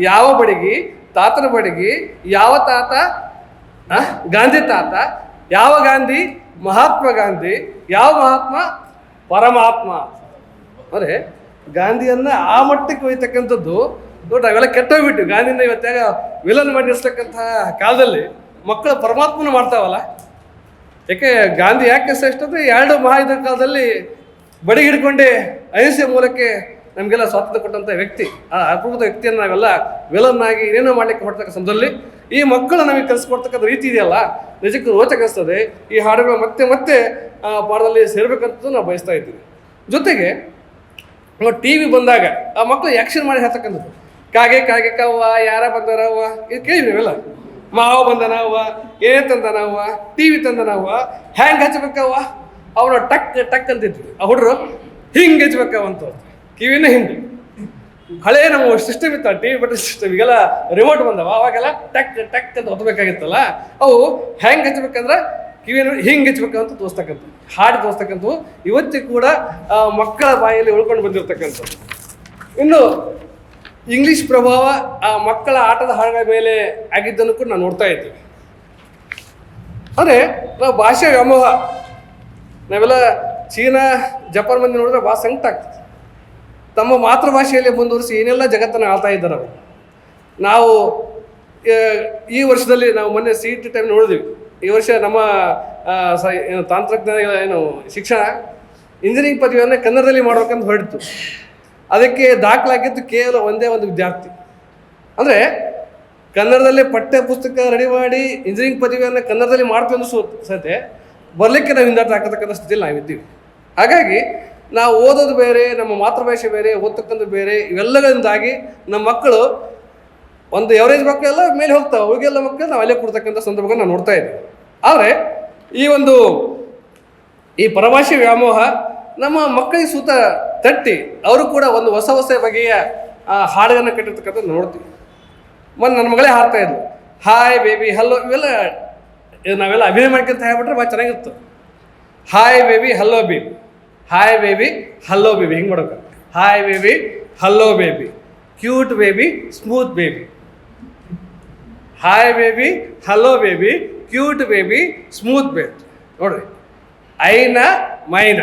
ಯಾವ ಬಡಗಿ, ತಾತನ ಬಡಗಿ ಯಾವ ತಾತ, ಗಾಂಧಿ ತಾತ ಯಾವ ಗಾಂಧಿ, ಮಹಾತ್ಮ ಗಾಂಧಿ ಯಾವ ಮಹಾತ್ಮ, ಪರಮಾತ್ಮ. ಅಂದರೆ ಗಾಂಧಿಯನ್ನು ಆ ಮಟ್ಟಕ್ಕೆ ಒಯ್ತಕ್ಕಂಥದ್ದು ನೋಡ್ರಿ. ಅವೆಲ್ಲ ಕೆಟ್ಟೋಗ್ಬಿಟ್ಟು ಗಾಂಧಿನ ಇವತ್ತಾಗ ವಿಲನ್ ಮಾಡಿ ನಿಲ್ಲಿಸ್ತಕ್ಕಂಥ ಕಾಲದಲ್ಲಿ ಮಕ್ಕಳು ಪರಮಾತ್ಮನ ಮಾಡ್ತಾವಲ್ಲ. ಯಾಕೆ ಗಾಂಧಿ ಯಾಕೆ ಶ್ರೇಷ್ಠ ಅಂದರೆ, ಎರಡು ಮಹಾಯುದ್ಧ ಕಾಲದಲ್ಲಿ ಬಡಿಗೆ ಹಿಡ್ಕೊಂಡೆ ಅಹಿಂಸೆ ಮೂಲಕ್ಕೆ ನಮಗೆಲ್ಲ ಸ್ವಾತಂತ್ರ್ಯ ಕೊಟ್ಟಂಥ ವ್ಯಕ್ತಿ, ಆ ಅಪರೂಪದ ವ್ಯಕ್ತಿಯನ್ನು ನಾವೆಲ್ಲ ವಿಲನ್ ಆಗಿ ಏನೇನೋ ಮಾಡಲಿಕ್ಕೆ ಹೊರತಕ್ಕ ಸಂದರ್ಭದಲ್ಲಿ ಈ ಮಕ್ಕಳು ನಮಗೆ ಕಲಿಸ್ಕೊಡ್ತಕ್ಕಂಥ ರೀತಿ ಇದೆಯಲ್ಲ, ನಿಜಕ್ಕೂ ರೋಚಕ ಅನಿಸ್ತದೆ. ಈ ಹಾಡುಗಳು ಮತ್ತೆ ಮತ್ತೆ ಪಾಠದಲ್ಲಿ ಸೇರ್ಬೇಕಂತ ನಾವು ಬಯಸ್ತಾ ಇದ್ದೀವಿ. ಜೊತೆಗೆ ಟಿ ವಿ ಬಂದಾಗ ಆ ಮಕ್ಕಳು ಆ್ಯಕ್ಷನ್ ಮಾಡಿ ಹೇಳ್ತಕ್ಕಂಥದ್ದು, ಕಾಗೆ ಕಾಗೆ ಕವ್ವ, ಯಾರ ಬಂದನವ್ವ, ಇದು ಕೇಳಿದ್ವಿ ನೀವೆಲ್ಲ. ಮಾವ ಬಂದನವ್ವ, ಏನೇ ತಂದನವ್ವ, ಟಿ ವಿ ತಂದನವ್ವ, ಹ್ಯಾಂಗೆ ಹಚ್ಬೇಕವ್ವ, ಅವನು ಟಕ್ ಟಕ್ ಅಂತಿದ್ವಿ. ಆ ಹುಡ್ರು ಹಿಂಗೆ ಹಚ್ಬೇಕವ ಅಂತ ಕಿವಿನ ಹಿಂದೆ. ಹಳೆ ನಮ್ಮ ಸಿಸ್ಟಮ್ ಇತ್ತು, ಟಿ ವಿ ಬಟನ್ ಸಿಸ್ಟಮ್. ಈಗೆಲ್ಲ ರಿಮೋಟ್ ಬಂದವ, ಅವಾಗೆಲ್ಲ ಟಕ್ ಟಕ್ ಅಂತ ಹೊತ್ತಬೇಕಾಗಿತ್ತಲ್ಲ, ಅವು ಹೆಂಗೆ ಹಚ್ಬೇಕಂದ್ರೆ ಕಿವಿನ ಹಿಂಗೆ ಹಚ್ಬೇಕಂತ ತೋರಿಸ್ತಕ್ಕಂಥ ಹಾಡು ತೋರಿಸ್ತಕ್ಕಂಥವು ಇವತ್ತಿಗೂ ಕೂಡ ಮಕ್ಕಳ ಬಾಯಲ್ಲಿ ಉಳ್ಕೊಂಡು ಬಂದಿರತಕ್ಕಂಥದ್ದು. ಇನ್ನು ಇಂಗ್ಲೀಷ್ ಪ್ರಭಾವ ಆ ಮಕ್ಕಳ ಆಟದ ಹಾಡುಗಳ ಮೇಲೆ ಆಗಿದ್ದನ್ನು ಕೂಡ ನಾವು ನೋಡ್ತಾ ಇದ್ದೀವಿ. ಅಂದರೆ ನಾವು ಭಾಷೆ ವ್ಯಾಮೋಹ, ನಾವೆಲ್ಲ ಚೀನಾ ಜಪಾನ್ ಮಂದಿ ನೋಡಿದ್ರೆ ಭಾಳ ಸಂಕಟ ಆಗ್ತದೆ. ತಮ್ಮ ಮಾತೃಭಾಷೆಯಲ್ಲಿ ಮುಂದುವರಿಸಿ ಏನೆಲ್ಲ ಜಗತ್ತನ್ನು ಆಳ್ತಾ ಇದ್ದಾರೆ ಅವರು. ನಾವು ಈ ವರ್ಷದಲ್ಲಿ ನಾವು ಮೊನ್ನೆ CET ಟೈಮ್ ನೋಡಿದ್ವಿ. ಈ ವರ್ಷ ನಮ್ಮ ಏನು ತಂತ್ರಜ್ಞಾನ ಏನು ಶಿಕ್ಷಣ ಇಂಜಿನಿಯರಿಂಗ್ ಪದವಿಯನ್ನು ಕನ್ನಡದಲ್ಲಿ ಮಾಡ್ಬೇಕಂತ ಹೊರಟಿತ್ತು. ಅದಕ್ಕೆ ದಾಖಲಾಗಿದ್ದು ಕೇವಲ ಒಂದೇ ಒಂದು ವಿದ್ಯಾರ್ಥಿ. ಅಂದರೆ ಕನ್ನಡದಲ್ಲಿ ಪಠ್ಯ ಪುಸ್ತಕ ರೆಡಿ ಮಾಡಿ ಇಂಜಿನಿಯರಿಂಗ್ ಪದವಿಯನ್ನು ಕನ್ನಡದಲ್ಲಿ ಮಾಡ್ತೀವಿ ಅನ್ನೋ ಸತೆ ಬರಲಿಕ್ಕೆ ನಾವು ಹಿಂದಾಟ ಹಾಕತಕ್ಕಂಥ ಸ್ಥಿತಿಯಲ್ಲಿ ನಾವಿದ್ದೀವಿ. ಹಾಗಾಗಿ ನಾವು ಓದೋದು ಬೇರೆ, ನಮ್ಮ ಮಾತೃಭಾಷೆ ಬೇರೆ, ಓದ್ತಕ್ಕಂಥ ಬೇರೆ, ಇವೆಲ್ಲಗಳಿಂದಾಗಿ ನಮ್ಮ ಮಕ್ಕಳು ಒಂದು ಎವರೇಜ್ ಮಕ್ಕಳೆಲ್ಲ ಮೇಲೆ ಹೋಗ್ತಾವೆ, ಅವ್ರಿಗೆಲ್ಲ ಮಕ್ಕಳು ನಾವು ಅಲ್ಲೇ ಕೊಡ್ತಕ್ಕಂಥ ಸಂದರ್ಭಗಳನ್ನ ನಾವು ನೋಡ್ತಾ ಇದ್ದೀವಿ. ಆದರೆ ಈ ಪರಭಾಷೆ ವ್ಯಾಮೋಹ ನಮ್ಮ ಮಕ್ಕಳಿಗೆ ಸೂತ ತಟ್ಟಿ ಅವರು ಕೂಡ ಒಂದು ಹೊಸ ಹೊಸ ಬಗೆಯ ಆ ಹಾಡುಗಳನ್ನ ಕಟ್ಟಿರ್ತಕ್ಕಂಥದ್ದು ನೋಡ್ತೀವಿ. ನನ್ನ ಮಗಳೇ ಹಾಡ್ತಾ ಇದ್ಲು, ಹಾಯ್ ಬೇಬಿ ಹಲ್ಲೋ, ಇವೆಲ್ಲ ನಾವೆಲ್ಲ ಅಭಿನಯ ಮಾಡ್ಕೊಂತ ಹೇಳ್ಬಿಟ್ರೆ ಭಾಳ ಚೆನ್ನಾಗಿತ್ತು. Hi baby hello baby, hi baby hello baby, ಹಿಂಗೆ ಮಾಡ್ಬೇಕು. Hi baby hello baby, cute baby smooth baby. Hi baby hello baby, cute baby smooth baby. ನೋಡ್ರಿ, ಐನ ಮೈನ,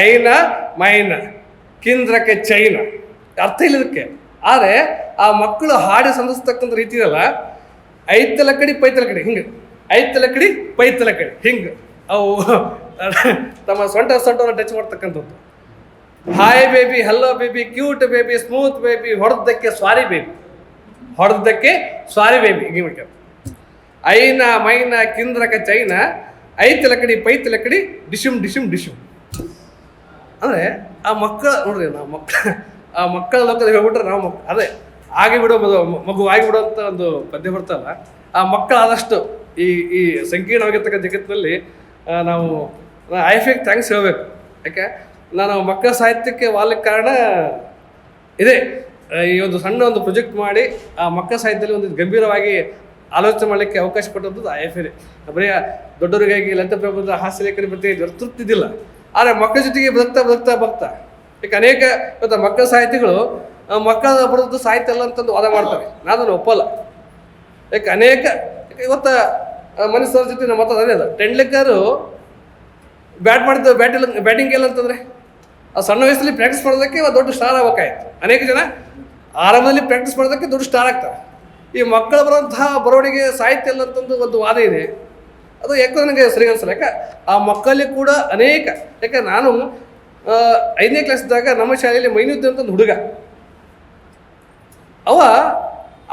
ಐನ ಮೈನ, ಕಿಂದ್ರಕ್ಕೆ ಚೈನ, ಅರ್ಥ ಇಲ್ಲ ಇದಕ್ಕೆ. ಆದರೆ ಆ ಮಕ್ಕಳು ಹಾಡಿ ಸಂಧಿಸ್ತಕ್ಕಂಥ ರೀತಿ ಇದಲ್ಲ, ಐತಲ ಕಡಿ ಪೈತಲ ಕಡಿ ಹಿಂಗೆ, ಐತಲ ಕಡಿ ಪೈತಲ ಕಡಿ ಹಿಂಗೆ, ಅವು ತಮ್ಮ ಸೊಂಟವನ್ನು ಟಚ್ ಮಾಡ್ತಕ್ಕಂಥದ್ದು. Hi baby hello baby, cute baby smooth baby, ಹೊಡೆದಕ್ಕೆ ಸ್ವಾರಿ ಬೇಬಿ, ಹೊಡೆದಕ್ಕೆ ಸ್ವಾರಿ ಬೇಬಿ ಹಿಂಗೆ ಮಾಡ್ತಾರೆ. ಐನ ಮೈನ ಕಿಂದ್ರಕ ಚೈನ, ಐತಲ ಕಡಿ ಪೈತಲ ಕಡಿ ಡಿಶುಮ್ ಡಿಶುಮ್ ಡಿಶುಮ್. ಅಂದರೆ ಆ ಮಕ್ಕಳು ನೋಡ್ರಿ, ನಾವು ಆ ಮಕ್ಕಳ ಲೋಕದಲ್ಲಿ ಹೇಳ್ಬಿಟ್ರೆ ನಾವು ಅದೇ ಆಗಿ ಬಿಡೋ ಮಗು ಆಗಿ ಬಿಡುವಂಥ ಒಂದು ಪದ್ಯ ಬರ್ತಲ್ಲ, ಆ ಮಕ್ಕಳಾದಷ್ಟು ಈ ಈ ಸಂಕೀರ್ಣವಾಗಿರ್ತಕ್ಕ ಜಗತ್ತಿನಲ್ಲಿ ನಾವು ಐ ಫೇಕ್ ಥ್ಯಾಂಕ್ಸ್ ಹೇಳಬೇಕು. ಯಾಕೆ ನಾನು ಮಕ್ಕಳ ಸಾಹಿತ್ಯಕ್ಕೆ ವಾಲಕ್ಕೆ ಕಾರಣ ಇದೆ. ಈ ಒಂದು ಸಣ್ಣ ಒಂದು ಪ್ರಾಜೆಕ್ಟ್ ಮಾಡಿ ಆ ಮಕ್ಕಳ ಸಾಹಿತ್ಯದಲ್ಲಿ ಒಂದು ಗಂಭೀರವಾಗಿ ಆಲೋಚನೆ ಮಾಡಲಿಕ್ಕೆ ಅವಕಾಶ ಕೊಟ್ಟದ್ದು IFA. ಬರೀ ದೊಡ್ಡವರಿಗಾಗಿ ಲಲಿತ ಪ್ರಬಂಧ ಹಾಸ್ಯ ಲೇಖನ ಬಗ್ಗೆ ತೃಪ್ತಿದ್ದಿಲ್ಲ, ಆದರೆ ಮಕ್ಕಳ ಜೊತೆಗೆ ಬದುಕ್ತಾ ಈಗ ಅನೇಕ ಇವತ್ತು ಮಕ್ಕಳ ಸಾಹಿತಿಗಳು ಮಕ್ಕಳ ಬರೆದದ್ದು ಸಾಹಿತ್ಯ ಅಲ್ಲ ಅಂತಂದು ವಾದ ಮಾಡ್ತಾರೆ. ನಾನು ಅದನ್ನು ಒಪ್ಪಲ್ಲ. ಯಾಕೆ ಅನೇಕ ಇವತ್ತು ಮನುಷ್ಯರ ಜೊತೆ ನಮ್ಮ ಮಾತಾಡೋದೇ ಅದ. ಟೆಂಡ್ಲೇಕರ್ ಬ್ಯಾಟಿಂಗ್ ಇಲ್ಲ ಅಂತಂದರೆ ಆ ಸಣ್ಣ ವಯಸ್ಸಲ್ಲಿ ಪ್ರಾಕ್ಟೀಸ್ ಮಾಡೋದಕ್ಕೆ ದೊಡ್ಡ ಸ್ಟಾರ್ ಆಗಬೇಕಾಯ್ತು. ಅನೇಕ ಜನ ಆರಂಭದಲ್ಲಿ ಪ್ರಾಕ್ಟೀಸ್ ಮಾಡೋದಕ್ಕೆ ದೊಡ್ಡ ಸ್ಟಾರ್ ಆಗ್ತಾರೆ. ಈ ಮಕ್ಕಳು ಬರುವಂತಹ ಬರವಣಿಗೆ ಸಾಹಿತ್ಯ ಇಲ್ಲ ಅಂತಂದು ಒಂದು ವಾದ ಇದೆ. ಅದು ಯಾಕೋ ನನಗೆ ಸರಿ ಅನಿಸಲ್ಲ. ಯಾಕೆ ಆ ಮಕ್ಕಳಲ್ಲಿ ಕೂಡ ಅನೇಕ, ಯಾಕೆ ನಾನು 5ನೇ ಕ್ಲಾಸ್ ಇದ್ದಾಗ ನಮ್ಮ ಶಾಲೆಯಲ್ಲಿ ಮೈನುದ್ದಿ ಅಂತ ಒಂದು ಹುಡುಗ, ಅವ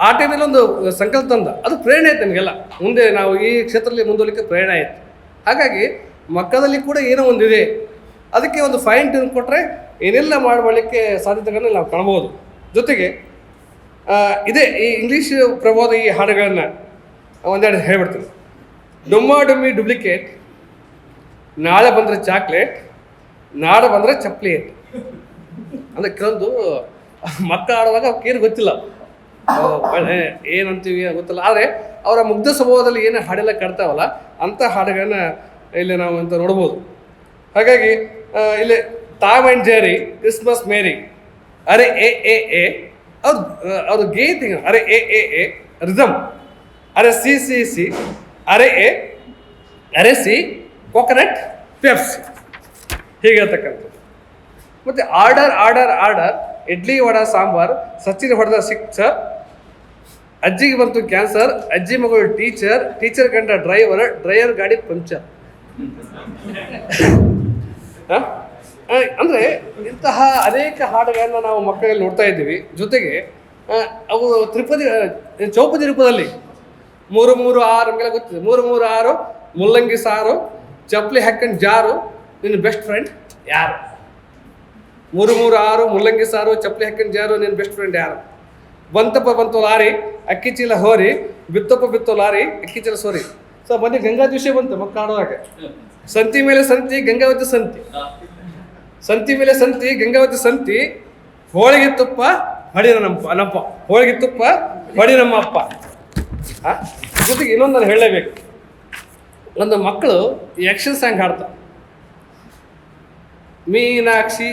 ಆ ಟೈಮಲ್ಲಿ ಒಂದು ಸಂಕಲ್ಪ ತಂದ. ಅದು ಪ್ರೇರಣೆ ಆಯ್ತು ನಮಗೆಲ್ಲ, ಮುಂದೆ ನಾವು ಈ ಕ್ಷೇತ್ರದಲ್ಲಿ ಮುಂದುವಲಿಕ್ಕೆ ಪ್ರೇರಣೆ ಆಯಿತು. ಹಾಗಾಗಿ ಮಕ್ಕಳಲ್ಲಿ ಕೂಡ ಏನೋ ಒಂದಿದೆ, ಅದಕ್ಕೆ ಒಂದು ಫೈನ್ ಟ್ಯೂನ್ ಕೊಟ್ಟರೆ ಏನೆಲ್ಲ ಮಾಡಲಿಕ್ಕೆ ಸಾಧ್ಯತೆಗಳನ್ನ ನಾವು ಕಾಣ್ಬೋದು. ಜೊತೆಗೆ ಇದೇ ಈ ಇಂಗ್ಲೀಷ್ ಪ್ರಭಾವದ ಈ ಹಾಡುಗಳನ್ನು ಒಂದೆರಡು ಹೇಳ್ಬಿಡ್ತೀನಿ. ಡುಮ್ಮ ಡುಮ್ಮಿ ಡುಪ್ಲಿಕೇಟ್, ನಾಳೆ ಬಂದರೆ ಚಾಕ್ಲೇಟ್, ನಾಳೆ ಬಂದರೆ ಚಪ್ಲೇಟ್. ಅಂದರೆ ಕೆಲವೊಂದು ಮಕ್ಕಳು ಆಡುವಾಗ ಅವಕ್ಕೇನು ಗೊತ್ತಿಲ್ಲ, ಏನಂತೀವಿ ಗೊತ್ತಿಲ್ಲ. ಆದರೆ ಅವರ ಮುಗ್ಧ ಸ್ವಭಾವದಲ್ಲಿ ಏನು ಹಾಡೆಲ್ಲ ಕಟ್ತಾವಲ್ಲ ಅಂಥ ಹಾಡುಗಳನ್ನ ಇಲ್ಲಿ ನಾವು ಅಂತ ನೋಡ್ಬೋದು. ಹಾಗಾಗಿ ಇಲ್ಲಿ ಟಾಮ್ ಆ್ಯಂಡ್ ಜೆರಿ, ಕ್ರಿಸ್ಮಸ್ ಮೇರಿ, ಅರೆ ಎ ಅವ್ರು ಗೀತೆ, ಅರೆ ಎ ರಿದಮ್, ಅರೆ ಸಿ ಅರೆ ಸಿ ಕೊಕೊನಟ್ ಪೆಪ್ಸಿ, ಹೀಗಿರ್ತಕ್ಕಂಥದ್ದು. ಮತ್ತು ಆರ್ಡರ್ ಇಡ್ಲಿ ವಡ ಸಾಂಬಾರ್, ಸಚಿನ್ ಹೊಡೆದ ಸಿಕ್ಸರ್, ಅಜ್ಜಿಗೆ ಬಂತು ಕ್ಯಾನ್ಸರ್, ಅಜ್ಜಿ ಮಗಳು ಟೀಚರ್ ಕಂಡ ಡ್ರೈವರ್ ಗಾಡಿ ಪಂಚರ್. ಅಂದರೆ ಇಂತಹ ಅನೇಕ ಹಾಡುಗಳನ್ನು ನಾವು ಮಕ್ಕಳಲ್ಲಿ ನೋಡ್ತಾ ಇದ್ದೀವಿ. ಜೊತೆಗೆ ಅವು ಚೌಪದಿ ರೂಪದಲ್ಲಿ 3-3-6 ನಮಗೆಲ್ಲ ಗೊತ್ತಿದೆ. 3-3-6 ಮುಲ್ಲಂಗಿ ಸಾರು, ಚಪ್ಪಲಿ ಹಾಕೊಂಡು ಜಾರು, ನಿನ್ನ ಬೆಸ್ಟ್ ಫ್ರೆಂಡ್ ಯಾರು? 3-3-6 ಮುಲ್ಲಂಗಿ ಸಾರು, ಚಪ್ಪಲಿ ಹಾಕೊಂಡು ಜಾರು, ನಿನ್ನ ಬೆಸ್ಟ್ ಫ್ರೆಂಡ್ ಯಾರು? ಬಂತು ಲಾರಿ, ಅಕ್ಕಿ ಚೀಲ ಹೋರಿ, ಬಿತ್ತೋ ಲಾರಿ, ಅಕ್ಕಿ ಚೀಲ ಸೋರಿ. ಸೊ ಮೊನ್ನೆ ಗಂಗಾ ದಿವಸ ಬಂತು ಮಕ್ಕಳು ಆಡುವಾಗ. ಸಂತಿ ಮೇಲೆ ಸಂತಿ, ಗಂಗಾವತಿ ಸಂತಿ, ಸಂತಿ ಮೇಲೆ ಸಂತಿ, ಗಂಗಾವತಿ ಸಂತಿ, ಹೋಳಿಗೆ ತುಪ್ಪ ಹೊಡಿ ನಮ್ಮಪ್ಪ, ಹೋಳಿಗೆ ತುಪ್ಪ ಹೊಡಿ ನಮ್ಮ ಅಪ್ಪ. ಜೊತೆಗೆ ಇನ್ನೊಂದು ನಾನು ಹೇಳಲೇಬೇಕು, ಒಂದು ಮಕ್ಕಳು ಆ್ಯಕ್ಷನ್ ಸಾಂಗ್ ಹಾಡ್ತಾರೆ. ಮೀನಾಕ್ಷಿ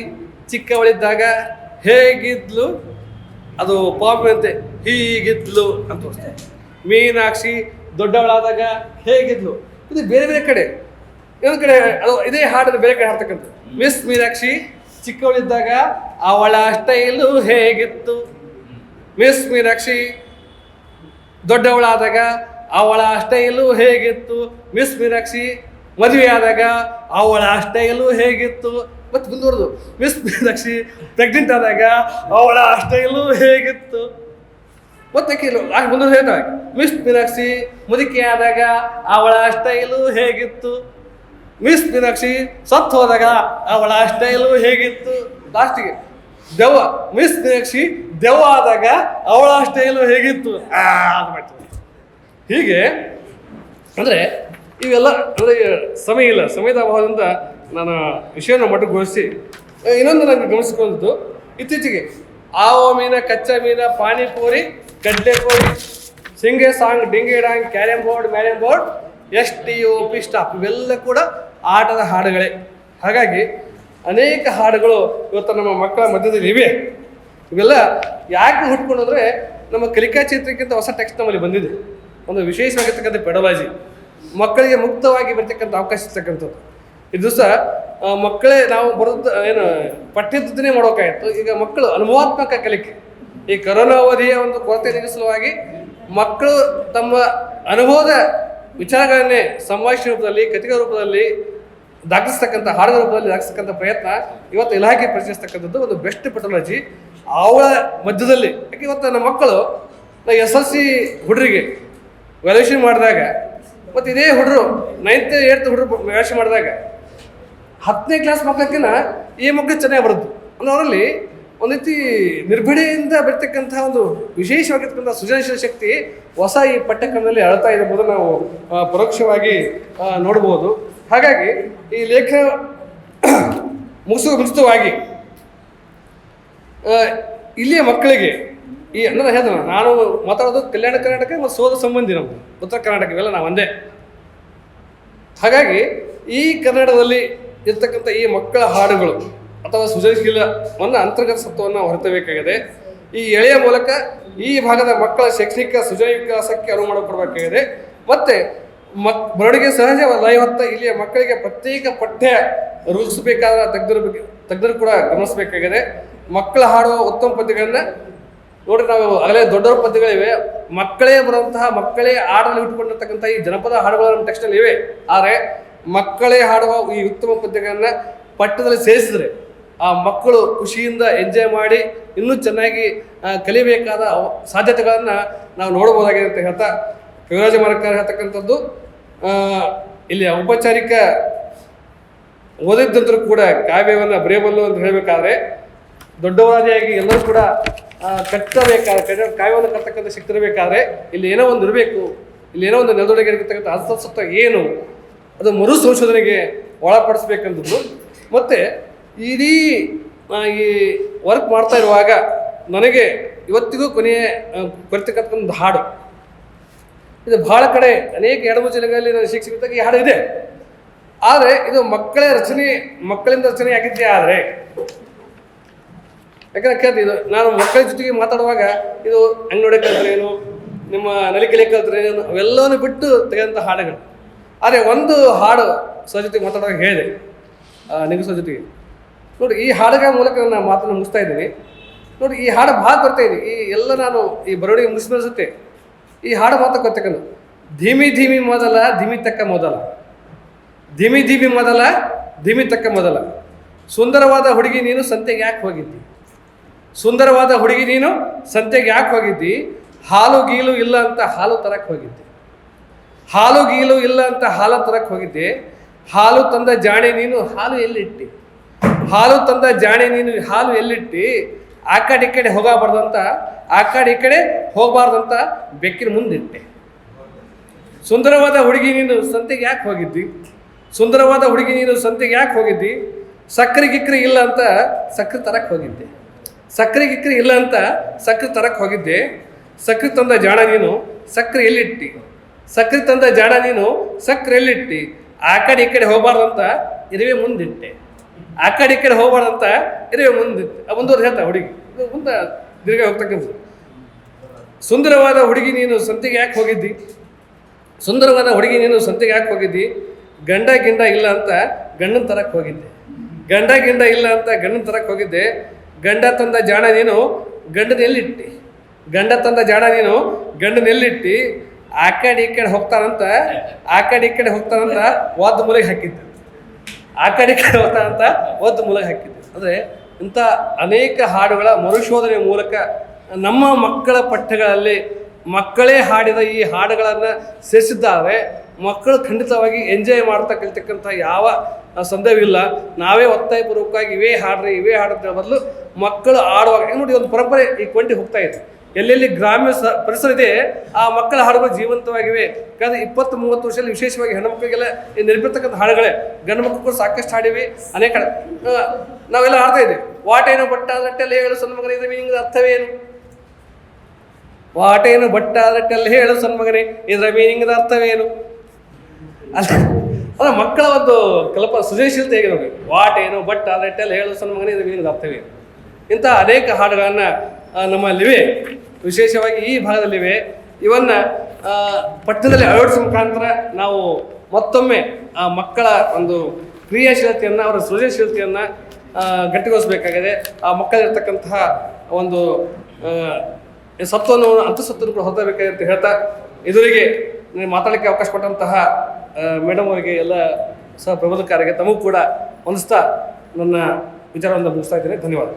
ಚಿಕ್ಕವಳಿದ್ದಾಗ ಹೇಗಿದ್ಲು, ಅದು ಪಾಪಿ ಅಂತೆ, ಹೀಗಿದ್ಲು ಅಂತ ತೋರಿಸ್ತಾರೆ. ಮೀನಾಕ್ಷಿ ದೊಡ್ಡವಳಾದಾಗ ಹೇಗಿದ್ಲು, ಇದು ಬೇರೆ ಬೇರೆ ಕಡೆ. ಇನ್ನೊಂದು ಕಡೆ ಅದು ಇದೇ ಹಾಡನ್ನು ಬೇರೆ ಕಡೆ ಹಾಡ್ತಕ್ಕಂಥ. ಮಿಸ್ ಮೀನಾಕ್ಷಿ ಚಿಕ್ಕವಳಿದ್ದಾಗ ಅವಳ ಸ್ಟೈಲು ಹೇಗಿತ್ತು, ಮಿಸ್ ಮೀನಾಕ್ಷಿ ದೊಡ್ಡವಳಾದಾಗ ಅವಳ ಸ್ಟೈಲು ಹೇಗಿತ್ತು, ಮಿಸ್ ಮೀನಾಕ್ಷಿ ಮದುವೆ ಆದಾಗ ಅವಳ ಸ್ಟೈಲು ಹೇಗಿತ್ತು. ಮತ್ತು ಮುಂದುವರೆದು ಮಿಸ್ ಮೀನಾಕ್ಷಿ ಪ್ರೆಗ್ನೆಂಟ್ ಆದಾಗ ಅವಳ ಸ್ಟೈಲು ಹೇಗಿತ್ತು. ಮತ್ತೆ ಮುಂದೆ ಹೇಳ್ತಾರೆ, ಮಿಸ್ ಮೀನಾಕ್ಷಿ ಮುದುಕಿ ಆದಾಗ ಅವಳ ಸ್ಟೈಲು ಹೇಗಿತ್ತು, ಮಿಸ್ ಮೀನಾಕ್ಷಿ ಸತ್ತು ಹೋದಾಗ ಅವಳ ಸ್ಟೈಲು ಹೇಗಿತ್ತು. ಲಾಸ್ಟಿಗೆ ದೆವ್ವ, ಮಿಸ್ ಮೀನಾಕ್ಷಿ ದೆವ್ವ ಆದಾಗ ಅವಳ ಸ್ಟೈಲು ಹೇಗಿತ್ತು. ಹೀಗೆ ಅಂದರೆ ಇವೆಲ್ಲ ಅಂದರೆ ಸಮಯ ಇಲ್ಲ, ಸಮಯದ ಅಭಾವದಿಂದ ನಾನು ವಿಷಯವನ್ನು ಮಟ್ಟಗೊಳಿಸಿ ಇನ್ನೊಂದು ನನಗೆ ಗಮನಿಸಿಕೊಂಡದ್ದು, ಇತ್ತೀಚೆಗೆ ಆವೋ ಮೀನ, ಕಚ್ಚಾ ಮೀನ, ಪಾನಿಪೂರಿ, ಕಡ್ಲೆಪೂರಿ, ಸಿಂಗೆ ಸಾಂಗ್, ಡಿಂಗೆ ಡಾಂಗ್, ಕ್ಯಾರಮ್ ಬೋರ್ಡ್, ಮ್ಯಾರಮ್ ಬೋರ್ಡ್, STOP ಸ್ಟಾಪ್, ಇವೆಲ್ಲ ಕೂಡ ಆಟದ ಹಾಡುಗಳೇ. ಹಾಗಾಗಿ ಅನೇಕ ಹಾಡುಗಳು ಇವತ್ತು ನಮ್ಮ ಮಕ್ಕಳ ಮಧ್ಯದಲ್ಲಿ ಇವೆ. ಇವೆಲ್ಲ ಯಾಕೆ ಹುಟ್ಕೊಂಡ್ರೆ ನಮ್ಮ ಕಲಿಕಾ ಕ್ಷೇತ್ರಕ್ಕಿಂತ ಹೊಸ ಟೆಕ್ಸ್ಟ್ ನಮ್ಮಲ್ಲಿ ಬಂದಿದೆ. ಒಂದು ವಿಶೇಷವಾಗಿರ್ತಕ್ಕಂಥ ಪೆಡಲಾಜಿ, ಮಕ್ಕಳಿಗೆ ಮುಕ್ತವಾಗಿ ಬರ್ತಕ್ಕಂಥ ಅವಕಾಶ ಇರ್ತಕ್ಕಂಥದ್ದು. ಈ ದಿವಸ ಮಕ್ಕಳೇ ನಾವು ಬರೋದು ಏನು ಪಠ್ಯದನ್ನೇ ಮಾಡೋಕ್ಕಾಯಿತು. ಈಗ ಮಕ್ಕಳು ಅನುಭವಾತ್ಮಕ ಕಲಿಕೆ, ಈ ಕರೋನಾ ಅವಧಿಯ ಒಂದು ಕೊರತೆ ನೀಗಿಸಲುವಾಗಿ ಮಕ್ಕಳು ತಮ್ಮ ಅನುಭವದ ವಿಚಾರಗಳನ್ನೇ ಸಂಭಾಷಣೆ ರೂಪದಲ್ಲಿ, ಕಥೆಗಳ ರೂಪದಲ್ಲಿ ದಾಖಲಿಸ್ತಕ್ಕಂಥ, ಹಾಡುಗಳ ರೂಪದಲ್ಲಿ ದಾಖಲಿಸ್ತಕ್ಕಂಥ ಪ್ರಯತ್ನ ಇವತ್ತು ಇಲಾಖೆ ಪರಿಚಯಿಸ್ತಕ್ಕಂಥದ್ದು ಒಂದು ಬೆಸ್ಟ್ ಪೆಟಲಾಜಿ ಅವಳ ಮಧ್ಯದಲ್ಲಿ. ಯಾಕೆ ಇವತ್ತು ನಮ್ಮ ಮಕ್ಕಳು SLC ಹುಡುಗರಿಗೆ ವ್ಯಾಲ್ಯೂಷನ್ ಮಾಡಿದಾಗ, ಮತ್ತು ಇದೇ ಹುಡುಗರು 9th 8th ಹುಡುಗರು ವ್ಯಾಲ್ಯೂಷನ್ ಮಾಡಿದಾಗ 10ನೇ ಕ್ಲಾಸ್ ಮಕ್ಕಳಕ್ಕಿಂತ ಈ ಮಕ್ಕಳು ಚೆನ್ನಾಗಿ ಬರುತ್ತೆ. ಅಂದ್ರೆ ಅವರಲ್ಲಿ ಒಂದು ರೀತಿ ನಿರ್ಭಿಡೆಯಿಂದ ಬರ್ತಕ್ಕಂಥ ಒಂದು ವಿಶೇಷವಾಗಿರ್ತಕ್ಕಂಥ ಸೃಜನಶೀಲ ಶಕ್ತಿ ಹೊಸ ಈ ಪಠ್ಯಕ್ರಮದಲ್ಲಿ ಅಳ್ತಾ ಇರಬಹುದು ನಾವು ಪರೋಕ್ಷವಾಗಿ ನೋಡ್ಬೋದು. ಹಾಗಾಗಿ ಈ ಲೇಖನ ಮುಗಿಸುವ ಮುಂಚಿತವಾಗಿ ಇಲ್ಲಿಯ ಮಕ್ಕಳಿಗೆ ಈ ಅಂದ್ರೆ ಹೇಳಿದ ನಾನು ಮಾತಾಡೋದು ಕಲ್ಯಾಣ ಕರ್ನಾಟಕ ಮತ್ತು ಸೋದ ಸಂಬಂಧಿ, ನಮ್ಮದು ಉತ್ತರ ಕರ್ನಾಟಕ, ಇವೆಲ್ಲ ನಾವು ಒಂದೇ. ಹಾಗಾಗಿ ಈ ಕನ್ನಡದಲ್ಲಿ ಇರ್ತಕ್ಕಂಥ ಈ ಮಕ್ಕಳ ಹಾಡುಗಳು ಅಥವಾ ಸೃಜನಶೀಲವನ್ನು ಅಂತರ್ಗತ ಸತ್ವವನ್ನು ಹೊರತಬೇಕಾಗಿದೆ. ಈ ಎಳೆಯ ಮೂಲಕ ಈ ಭಾಗದ ಮಕ್ಕಳ ಶೈಕ್ಷಣಿಕ ಸೃಜನ ವಿಕಾಸಕ್ಕೆ ಅನುವು ಮಾಡಿಕೊಡಬೇಕಾಗಿದೆ. ಮತ್ತು ಬರವಣಿಗೆ ಸಹಜ ಲಯ ಹೊತ್ತ ಇಲ್ಲಿಯ ಮಕ್ಕಳಿಗೆ ಪ್ರತ್ಯೇಕ ಪಠ್ಯ ರೂಪಿಸಬೇಕಾದ ತಜ್ಞರು ಕೂಡ ಗಮನಿಸಬೇಕಾಗಿದೆ. ಮಕ್ಕಳ ಹಾಡುವ ಉತ್ತಮ ಪದ್ಯಗಳನ್ನು ನೋಡ್ರಿ, ನಾವು ಆಗಲೇ ದೊಡ್ಡವರ ಪದ್ಯಗಳಿವೆ, ಮಕ್ಕಳೇ ಬರುವಂತಹ, ಮಕ್ಕಳೇ ಆಡಲು ಇಟ್ಟುಕೊಂಡಿರ್ತಕ್ಕಂಥ ಈ ಜನಪದ ಹಾಡುಗಳು ನಮ್ಮ ಟೆಕ್ಸ್ಟಲ್ಲಿ ಇವೆ. ಆದರೆ ಮಕ್ಕಳೇ ಹಾಡುವ ಈ ಉತ್ತಮ ಪದ್ಯಗಳನ್ನು ಪಠ್ಯದಲ್ಲಿ ಸೇರಿಸಿದ್ರೆ ಆ ಮಕ್ಕಳು ಖುಷಿಯಿಂದ ಎಂಜಾಯ್ ಮಾಡಿ ಇನ್ನೂ ಚೆನ್ನಾಗಿ ಕಲಿಬೇಕಾದ ಸಾಧ್ಯತೆಗಳನ್ನು ನಾವು ನೋಡ್ಬೋದಾಗಿದೆ ಅಂತ ಹೇಳ್ತಾ, ಕವಿರಾಜ ಮಾರಕಾರ ಹೇಳ್ತಕ್ಕಂಥದ್ದು ಇಲ್ಲಿ ಔಪಚಾರಿಕ ಓದಿದ್ದಂತರೂ ಕೂಡ ಕಾವ್ಯವನ್ನು ಬರೆಯಬಲ್ಲು ಅಂತ ಹೇಳಬೇಕಾದ್ರೆ ದೊಡ್ಡವಾದಿಯಾಗಿ ಎಲ್ಲರೂ ಕೂಡ ಕಟ್ಟಬೇಕಾದ್ರೆ, ಕಾವ್ಯವನ್ನು ಕಟ್ಟತಕ್ಕಂಥ ಶಕ್ತಿ ಇರಬೇಕಾದ್ರೆ ಇಲ್ಲಿ ಏನೋ ಒಂದು ಇರಬೇಕು, ಇಲ್ಲಿ ಏನೋ ಒಂದು ನೆಲದೊಳಗೆ ಇರತಕ್ಕಂಥ ಅರ್ಥಸತ್ವ ಏನು, ಅದು ಮರು ಸಂಶೋಧನೆಗೆ ಒಳಪಡಿಸ್ಬೇಕಂಥದ್ದು. ಮತ್ತು ಇಡೀ ಈ ವರ್ಕ್ ಮಾಡ್ತಾ ಇರುವಾಗ ನನಗೆ ಇವತ್ತಿಗೂ ಕೊರತಕ್ಕಂಥ ಒಂದು ಹಾಡು ಇದು ಭಾಳ ಕಡೆ ಅನೇಕ 2-3 ಜಿಲ್ಲೆಗಳಲ್ಲಿ ನಾನು ಶಿಕ್ಷಕಿದ್ದಾಗ ಈ ಹಾಡು ಇದೆ. ಆದರೆ ಇದು ಮಕ್ಕಳಿಂದ ರಚನೆ ಆಗಿದ್ದೇ. ಆದರೆ ಯಾಕಂದ್ರೆ ಕೇಳ್ತೀವಿ, ಇದು ನಾನು ಮಕ್ಕಳ ಜೊತೆಗೆ ಮಾತಾಡುವಾಗ ಇದು ಅಂಗನೋಡೆ ಕಲ್ತ್ರೆ ಏನು, ನಿಮ್ಮ ನಲಿಕೆಲೆ ಕಲ್ತ್ರೆ ಏನು, ಅವೆಲ್ಲವನ್ನೂ ಬಿಟ್ಟು ತೆಗೆದಂಥ ಹಾಡುಗಳು. ಆದರೆ ಒಂದು ಹಾಡು ಸಹ ಜೊತೆಗೆ ಮಾತಾಡುವಾಗ ಹೇಳಿದೆ, ನಿಗಸೋ ಜೊತೆಗೆ ನೋಡಿ, ಈ ಹಾಡುಗಳ ಮೂಲಕ ನನ್ನ ಮಾತನ್ನು ಮುಗಿಸ್ತಾ ಇದ್ದೀನಿ. ನೋಡಿ, ಈ ಹಾಡು ಭಾಳ ಬರ್ತಾ ಇದೆ. ಈ ಎಲ್ಲ ನಾನು ಈ ಬರವಣಿಗೆ ಮುಗಿಸಿಸುತ್ತೆ ಈ ಹಾಡು ಮಾತ್ರ ಗೊತ್ತಕ್ಕನು. ಧೀಮಿ ಧೀಮಿ ಮೊದಲ ಧಿಮಿ ತಕ್ಕ ಮೊದಲ, ಧಿಮಿ ಧಿಮಿ ಮೊದಲ ಧಿಮಿ ತಕ್ಕ ಮೊದಲ, ಸುಂದರವಾದ ಹುಡುಗಿ ನೀನು ಸಂತೆಗೆ ಯಾಕೆ ಹೋಗಿದ್ದಿ, ಸುಂದರವಾದ ಹುಡುಗಿ ನೀನು ಸಂತೆಗೆ ಯಾಕೆ ಹೋಗಿದ್ದಿ, ಹಾಲು ಗೀಲು ಇಲ್ಲ ಅಂತ ಹಾಲು ತರಕ್ಕೆ ಹೋಗಿದ್ದೆ, ಹಾಲು ಗೀಲು ಇಲ್ಲ ಅಂತ ಹಾಲು ತರಕ್ಕೆ ಹೋಗಿದ್ದೆ, ಹಾಲು ತಂದ ಜಾಣೆ ನೀನು ಹಾಲು ಎಲ್ಲಿಟ್ಟಿ, ಹಾಲು ತಂದ ಜಾಣೆ ನೀನು ಹಾಲು ಎಲ್ಲಿಟ್ಟಿ, ಆ ಕಡೆ ಈ ಕಡೆ ಹೋಗಬಾರ್ದಂತ, ಆ ಕಡೆ ಈ ಕಡೆ ಹೋಗಬಾರ್ದಂತ ಬೆಕ್ಕಿನ ಮುಂದಿಟ್ಟೆ. ಸುಂದರವಾದ ಹುಡುಗಿ ನೀನು ಸಂತೆಗೆ ಯಾಕೆ ಹೋಗಿದ್ದಿ, ಸುಂದರವಾದ ಹುಡುಗಿ ನೀನು ಸಂತೆಗೆ ಯಾಕೆ ಹೋಗಿದ್ದಿ, ಸಕ್ಕರೆ ಗಿಕ್ರೆ ಇಲ್ಲ ಅಂತ ಸಕ್ಕರೆ ತರಕ್ಕೆ ಹೋಗಿದ್ದೆ, ಸಕ್ಕರೆ ಗಿಕ್ರೆ ಇಲ್ಲ ಅಂತ ಸಕ್ಕರೆ ತರಕ್ಕೆ ಹೋಗಿದ್ದೆ, ಸಕ್ಕರೆ ತಂದ ಜಾಣ ನೀನು ಸಕ್ಕರೆ ಎಲ್ಲಿಟ್ಟಿ, ಸಕ್ಕರೆ ತಂದ ಜಾಣ ನೀನು ಸಕ್ಕರೆ ಎಲ್ಲಿಟ್ಟಿ, ಆ ಕಡೆ ಈ ಕಡೆ ಹೋಗಬಾರ್ದಂತ ಇರುವೆ ಮುಂದಿಟ್ಟೆ, ಆ ಕಡೆ ಈ ಕಡೆ ಹೋಗಬಾರ್ದಂತ ಇರುವೆ ಮುಂದಿಟ್ಟೆ. ಮುಂದುವರೆದು ಹೇಳ್ತಾ ಹುಡುಗಿ ಮುಂದೆ ದೀರ್ಘ ಹೋಗ್ತಕ್ಕಂಥದ್ದು. ಸುಂದರವಾದ ಹುಡುಗಿ ನೀನು ಸಂತೆಗೆ ಯಾಕೆ ಹೋಗಿದ್ದಿ, ಸುಂದರವಾದ ಹುಡುಗಿ ನೀನು ಸಂತೆಗೆ ಯಾಕೆ ಹೋಗಿದ್ದಿ, ಗಂಡ ಗಿಂಡ ಇಲ್ಲ ಅಂತ ಗಂಡನ ತರಕ್ಕೆ ಹೋಗಿದ್ದೆ, ಗಂಡ ಗಿಂಡ ಇಲ್ಲ ಅಂತ ಗಂಡನ ತರಕ್ಕೆ ಹೋಗಿದ್ದೆ, ಗಂಡ ತಂದ ಜಾಣ ನೀನು ಗಂಡನ ಎಲ್ಲಿಟ್ಟಿ, ಗಂಡ ತಂದ ಜಾಣ ನೀನು ಗಂಡನ ಎಲ್ಲಿಟ್ಟಿ, ಆ ಕಡೆ ಈ ಕಡೆ ಹೋಗ್ತಾನಂತ, ಆ ಕಡೆ ಈ ಕಡೆ ಹೋಗ್ತಾನಂತ ಒದ್ದು ಮೂಲೆಗೆ ಹಾಕಿದ್ದೆ, ಆ ಕಡೆ ಈ ಕಡೆ ಹೋಗ್ತಾನಂತ ಒದ್ದು ಮೂಲೆಗೆ ಹಾಕಿದ್ದೆ. ಅಂದರೆ ಇಂಥ ಅನೇಕ ಹಾಡುಗಳ ಮರುಶೋಧನೆಯ ಮೂಲಕ ನಮ್ಮ ಮಕ್ಕಳ ಪಠ್ಯಗಳಲ್ಲಿ ಮಕ್ಕಳೇ ಹಾಡಿದ ಈ ಹಾಡುಗಳನ್ನು ಸೇರಿಸಿದ್ದಾರೆ. ಮಕ್ಕಳು ಖಂಡಿತವಾಗಿ ಎಂಜಾಯ್ ಮಾಡ್ತಾ ಕಲಿತಕ್ಕಂಥ ಯಾವ ಸಂದೇಹವಿಲ್ಲ. ನಾವೇ ಒತ್ತಾಯಪೂರ್ವಕವಾಗಿ ಇವೇ ಹಾಡ್ರಿ ಇವೇ ಹಾಡುತ್ತೆ ಬದಲು ಮಕ್ಕಳು ಆಡುವಾಗ ನೋಡಿ ಒಂದು ಪರಂಪರೆ ಈ ಕೊಂಡಿ ಹೋಗ್ತಾ ಇದೆ. ಎಲ್ಲೆಲ್ಲಿ ಗ್ರಾಮ್ಯ ಪರಿಸರ ಇದೆ ಆ ಮಕ್ಕಳ ಹಾಡುಗಳು ಜೀವಂತವಾಗಿವೆ. ಯಾಕಂದ್ರೆ 20-30 ವರ್ಷದಲ್ಲಿ ವಿಶೇಷವಾಗಿ ಹೆಣ್ಣುಮಕ್ಕಳಿಗೆಲ್ಲ ನಿರ್ಮಿರ್ತಕ್ಕಂಥ ಹಾಡುಗಳೇ. ಗಂಡು ಮಕ್ಕಳು ಸಾಕಷ್ಟು ಹಾಡಿವಿ ಅನೇಕ. ನಾವೆಲ್ಲ ಹಾಡ್ತಾ ಇದ್ದೀವಿ, ವಾಟೇನು ಬಟ್ಟಾದಟ್ಟೆಲ್ಲ ಹೇಳು ಸಣ್ಣ ಮಗನೇ ಇದರ ಮೀನಿಂಗ್ ಅರ್ಥವೇನು? ವಾಟೇನು ಬಟ್ಟಾದಟ್ಟೆಲ್ಲ ಹೇಳು ಸಣ್ಣ ಮಗನೇ ಇದರ ಮೀನಿಂಗ್ ಅರ್ಥವೇನು? ಅಲ್ಲ ಮಕ್ಕಳ ಒಂದು ಸೃಜನಶೀಲತೆ ಹೇಗೆ ನೋಡಿ. ವಾಟೇನು ಬಟ್ಟಾದಟ್ಟೆಲ್ಲ ಹೇಳು ಸಣ್ಣ ಮಗನೇ ಇದರ ಮೀನಿಂಗ್ ಅರ್ಥವೇನು? ಇಂಥ ಅನೇಕ ಹಾಡುಗಳನ್ನು ನಮ್ಮಲ್ಲಿವೆ, ವಿಶೇಷವಾಗಿ ಈ ಭಾಗದಲ್ಲಿವೆ. ಇವನ್ನ ಪಠ್ಯದಲ್ಲಿ ಅಳವಡಿಸುವ ಮುಖಾಂತರ ನಾವು ಮತ್ತೊಮ್ಮೆ ಆ ಮಕ್ಕಳ ಒಂದು ಕ್ರಿಯಾಶೀಲತೆಯನ್ನು, ಅವರ ಸೃಜನಶೀಲತೆಯನ್ನು ಗಟ್ಟಿಗೊಳಿಸಬೇಕಾಗಿದೆ. ಆ ಮಕ್ಕಳಿರ್ತಕ್ಕಂತಹ ಒಂದು ಸತ್ವವನ್ನು ಅಂತಸತ್ವವನ್ನು ಕೂಡ ಹೊಂದಬೇಕಾಗಿದೆ ಅಂತ ಹೇಳ್ತಾ, ಇದುವರೆಗೆ ಮಾತಾಡಲಿಕ್ಕೆ ಅವಕಾಶ ಕೊಟ್ಟಂತಹ ಮೇಡಮ್ ಅವರಿಗೆ, ಎಲ್ಲ ಸಹ ಪ್ರಬೋಧಕಾರರಿಗೆ ತಮಗೂ ಕೂಡ ವಂದಿಸ್ತಾ ನನ್ನ ವಿಚಾರವನ್ನು ಮುಗಿಸ್ತಾ ಇದ್ದೇನೆ. ಧನ್ಯವಾದ.